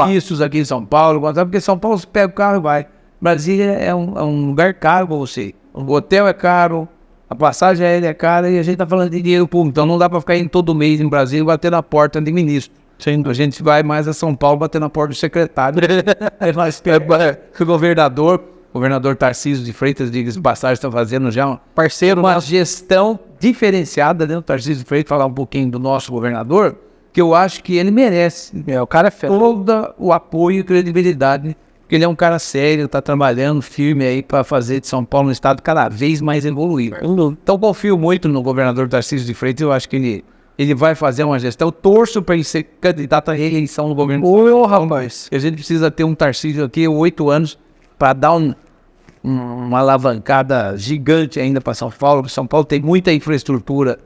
ministros aqui em São Paulo, porque São Paulo você pega o carro e vai. Brasília é um lugar caro para você. O hotel é caro, a passagem aérea é cara e a gente está falando de dinheiro público. Então não dá para ficar indo todo mês em Brasília e bater na porta de ministro. A gente vai mais a São Paulo bater na porta do secretário. O governador Tarcísio de Freitas, diga-se de passagem, está fazendo já uma gestão diferenciada, né? O Tarcísio de Freitas, falar um pouquinho do nosso governador, que eu acho que ele merece. O cara é fera. Todo o apoio e credibilidade, porque ele é um cara sério, está trabalhando firme aí para fazer de São Paulo um estado cada vez mais evoluído. Então confio muito no governador Tarcísio de Freitas, eu acho que ele vai fazer uma gestão. Eu torço para ele ser candidato à reeleição no governo. Rapaz. A gente precisa ter um Tarcísio aqui, 8 anos, para dar uma alavancada gigante ainda para São Paulo. São Paulo tem muita infraestrutura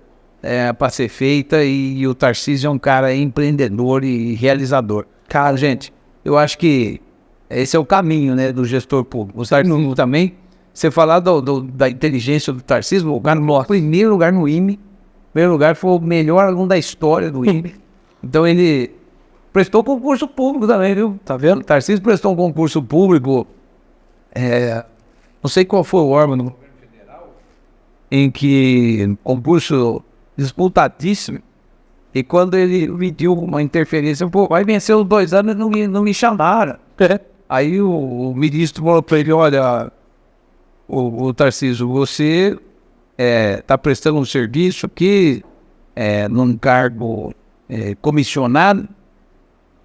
para ser feita e o Tarcísio é um cara empreendedor e realizador. Cara, gente, eu acho que esse é o caminho, né, do gestor público. O Tarcísio também, você falar da inteligência do Tarcísio, o cara no primeiro lugar no IME, primeiro lugar foi o melhor aluno da história do IME. Então ele prestou concurso público também, viu? Tá vendo? O Tarcísio prestou um concurso público, não sei qual foi o órgão do governo federal, em que concurso disputadíssimo, e quando ele pediu uma interferência, vai vencer os 2 anos e não me chamaram. Aí o ministro falou para ele, olha, o Tarcísio, você está prestando um serviço aqui, num cargo comissionado,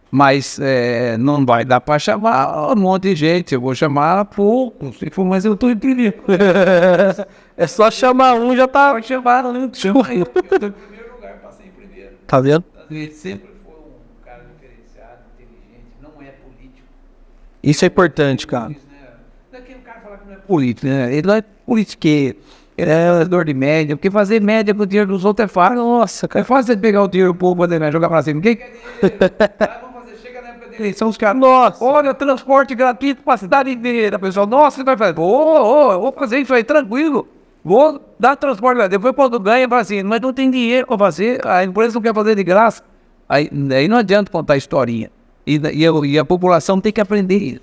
mas não vai dar para chamar um monte de gente, eu vou chamar poucos, mas eu estou entendendo. É só chamar um, já tá. Pode chamar, né? Chama aí. Eu estou em primeiro lugar, passei em primeiro. Tá vendo? Ele sempre foi um cara diferenciado, inteligente, não é político. Isso é importante, cara. Não é que o cara fala que não é político, né? Ele não é politiqueiro. dor de média, porque fazer média com o dinheiro dos outros é fácil. Nossa, É cara. fácil você pegar o dinheiro público e jogar pra cima. Quem quer dinheiro? Vamos fazer, chega na época da eleição, os caras, Nossa. olha, transporte gratuito pra cidade inteira, pessoal. Nossa, você vai fazer. Eu vou fazer isso aí, tranquilo. Vou dar transporte gratuito. Depois, quando ganha, fala assim, mas não tem dinheiro pra fazer, a empresa não quer fazer de graça. Aí não adianta contar historinha. E a população tem que aprender isso.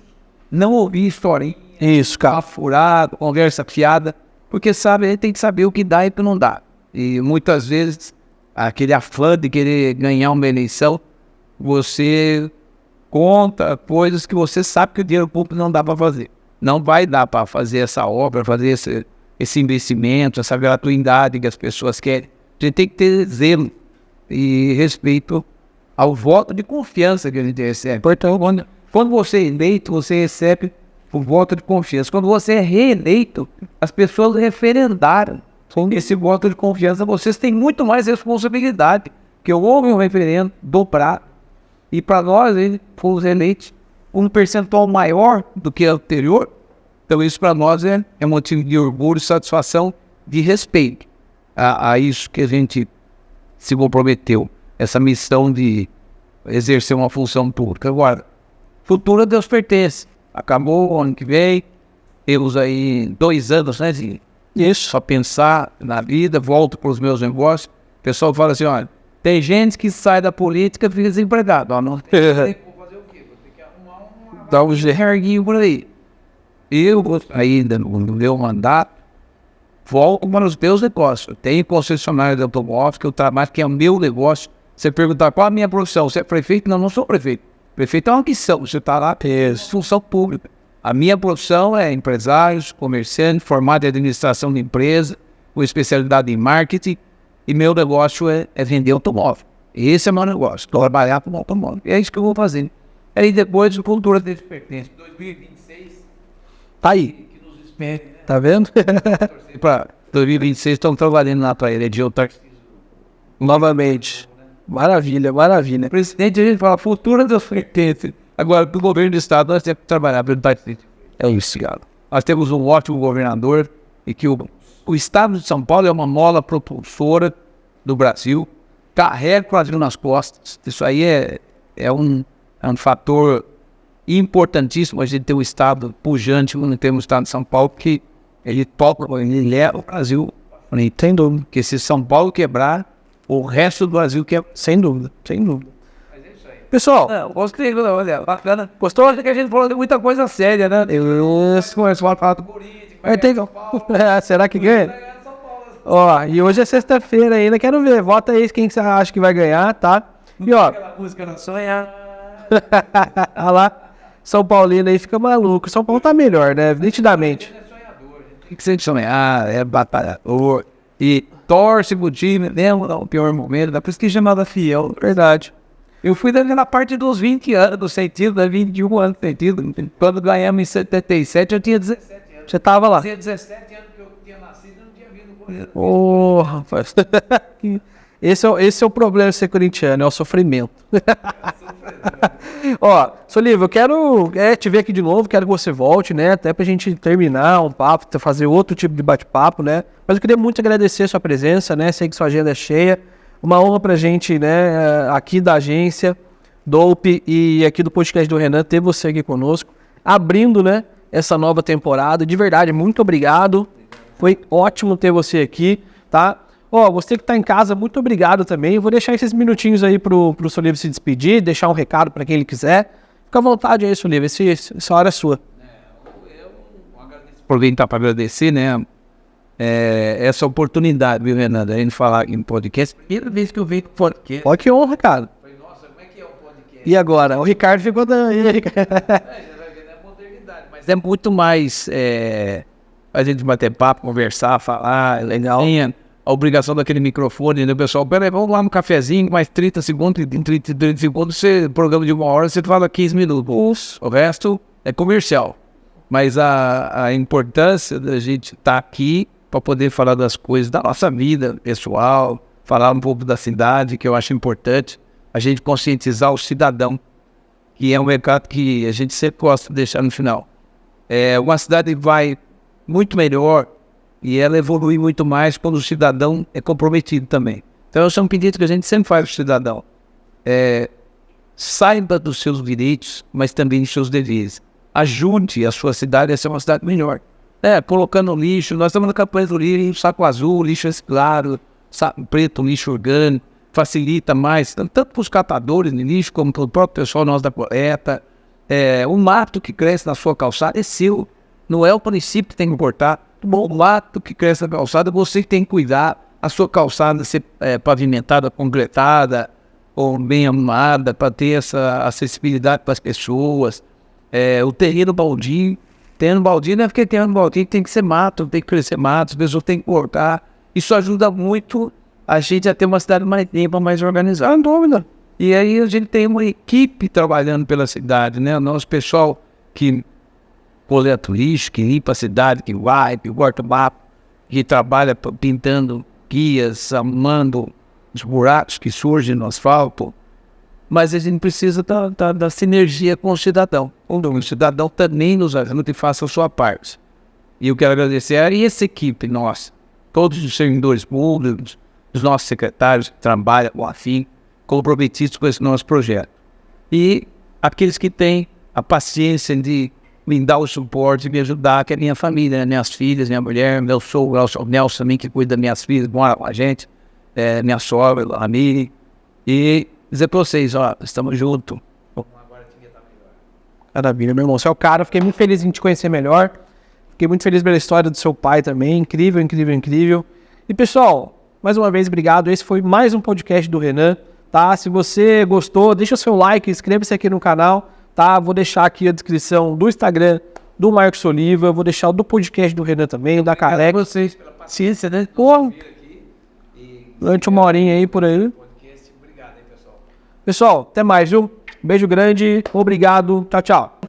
Não ouvir historinha. Isso, cara. Furado, conversa fiada, porque sabe, ele tem que saber o que dá e o que não dá. E muitas vezes, aquele afã de querer ganhar uma eleição, você conta coisas que você sabe que o dinheiro público não dá para fazer. Não vai dar para fazer essa obra, fazer esse investimento, essa gratuidade que as pessoas querem. A gente tem que ter zelo e respeito ao voto de confiança que a gente recebe. Portanto, quando você é eleito, você recebe o voto de confiança. Quando você é reeleito, as pessoas referendaram esse voto de confiança. Vocês têm muito mais responsabilidade, que houve um referendo dobrado. E para nós, fomos eleitos um percentual maior do que o anterior. Então isso para nós é motivo de orgulho, satisfação, de respeito a isso que a gente se comprometeu. Essa missão de exercer uma função pública. Agora, futuro a Deus pertence. Acabou o ano que vem, temos aí 2 anos, né, de isso, só pensar na vida, volto para os meus negócios. O pessoal fala assim, olha, tem gente que sai da política e fica desempregado. Ó, não tem vou fazer o quê? Vou ter que arrumar dar um gerguinho por aí. Eu, ainda no meu mandato, volto para os meus negócios. Eu tenho concessionária de automóveis, que eu trabalho, que é o meu negócio. Você perguntar qual a minha profissão, você é prefeito? Não, não sou prefeito. Prefeito é uma missão, você está lá, função pública. A minha profissão é empresário, comerciante, formado em administração de empresa, com especialidade em marketing, e meu negócio é vender automóvel. Esse é meu negócio, trabalhar com automóvel. E é isso que eu vou fazer. Aí depois, cultura desse pertence. 2026, Tá aí. que nos espere, né? Tá vendo? Para 2026, estão trabalhando lá para eleger o Tarcísio. Novamente. Maravilha, maravilha. Presidente, a gente fala, futuro Deus pertence. Agora, para o governo do estado, nós temos que trabalhar pelo Tarcísio. É isso, cara. Nós temos um ótimo governador e que o estado de São Paulo é uma mola propulsora do Brasil, carrega o Brasil nas costas. Isso aí é um fator importantíssimo, a gente ter um estado pujante, como temos o estado de São Paulo, que ele leva o Brasil. Sem dúvida. Porque se São Paulo quebrar, o resto do Brasil quebra. Sem dúvida, sem dúvida. Mas é isso aí. Pessoal, Gostei, olha, bacana. Gostou? Acho que a gente falou de muita coisa séria, né? Começou a falar do Corinthians, será que ganha? Ó, e hoje é sexta-feira ainda, quero ver. Vota aí quem você acha que vai ganhar, tá? E ó, aquela música não sonha. olha lá, São Paulino aí fica maluco. São Paulo tá melhor, né? Nitidamente. Tem que ser de sonhar, é batalhador. E torce pro time, mesmo no pior momento, dá por isso que chamava fiel. Verdade. Eu fui naquela parte dos 20 anos do sentido, né? 21 anos do sentido. Quando ganhamos em 77, eu tinha 17 anos. Você tava lá. Tinha 17 anos que eu tinha nascido, eu não tinha vindo com ele. Ô, rapaz. Esse é o problema de ser corintiano, é o sofrimento. Ó, Soliva, eu quero te ver aqui de novo, quero que você volte, né? Até pra gente terminar um papo, fazer outro tipo de bate-papo, né? Mas eu queria muito agradecer a sua presença, né? Sei que sua agenda é cheia. Uma honra pra gente, né? Aqui da agência, Dope e aqui do podcast do Renan, ter você aqui conosco, abrindo, né? Essa nova temporada. De verdade, muito obrigado. Foi ótimo ter você aqui, tá? Ó, você que tá em casa, muito obrigado também. Eu vou deixar esses minutinhos aí pro Soliva se despedir, deixar um recado para quem ele quiser. Fica à vontade aí, Soliva, essa hora é sua. Aproveitar para agradecer, né? Essa oportunidade, viu, Renan, da gente falar em podcast. Primeira vez que eu venho com podcast. Ó, que honra, cara. Falei, nossa, como é que é um podcast? E agora? O Ricardo ficou da... Você vai ver, não é modernidade, mas é muito mais a gente bater papo, conversar, falar, é legal. Tem a obrigação daquele microfone, né, pessoal? Peraí, vamos lá no cafezinho, mais 30 segundos, em 30 segundos, programa de 1 hora, você fala 15 minutos. O resto é comercial. Mas a importância da gente estar aqui para poder falar das coisas da nossa vida pessoal, falar um pouco da cidade, que eu acho importante, a gente conscientizar o cidadão, que é um recado que a gente sempre gosta de deixar no final. Uma cidade vai muito melhor E ela evolui muito mais quando o cidadão é comprometido também. Então, esse é um pedido que a gente sempre faz para o cidadão. Saiba dos seus direitos, mas também dos seus deveres. Ajude a sua cidade a ser uma cidade melhor. Colocando lixo, nós estamos na campanha do lixo, saco azul, lixo reciclado, saco preto, lixo orgânico, facilita mais, tanto para os catadores de lixo, como para o próprio pessoal nós da coleta. O mato que cresce na sua calçada é seu, não é o município que tem que cortar. O mato que cresce na calçada, você que tem que cuidar, a sua calçada ser pavimentada, concretada, ou bem arrumada, para ter essa acessibilidade para as pessoas. O terreno baldio não é porque terreno baldio tem que ser mato, tem que crescer mato, as pessoas têm que cortar. Isso ajuda muito a gente a ter uma cidade mais limpa, mais organizada, não dúvida. E aí a gente tem uma equipe trabalhando pela cidade, né? O nosso pessoal que coleta lixo, que limpa a cidade, que vai, que corta o mapa, que trabalha pintando guias, arrumando os buracos que surgem no asfalto. Mas a gente precisa da sinergia com o cidadão. O cidadão também nos ajuda e faça a sua parte. E eu quero agradecer a essa equipe nossa, todos os servidores públicos, os nossos secretários que trabalham com a FIM, comprometidos com esse nosso projeto. E aqueles que têm a paciência de me dar o suporte e me ajudar, que é minha família, né? Minhas filhas, minha mulher, meu sogro, o Nelson também, que cuida das minhas filhas, mora com a gente, minha sogra, a Miri. E dizer para vocês, estamos juntos. Maravilha, meu irmão. Você é o cara, fiquei muito feliz em te conhecer melhor. Fiquei muito feliz pela história do seu pai também. Incrível, incrível, incrível. E pessoal, mais uma vez, obrigado. Esse foi mais um podcast do Renan, tá? Se você gostou, deixa o seu like, inscreva-se aqui no canal, tá? Vou deixar aqui a descrição do Instagram do Marcos Oliva, vou deixar o do podcast do Renan também, o da Careca. Obrigado a vocês pela paciência, né? Pô, durante uma horinha aí por aí. Obrigado aí, pessoal. Pessoal, até mais, viu? Beijo grande, obrigado, tchau, tchau.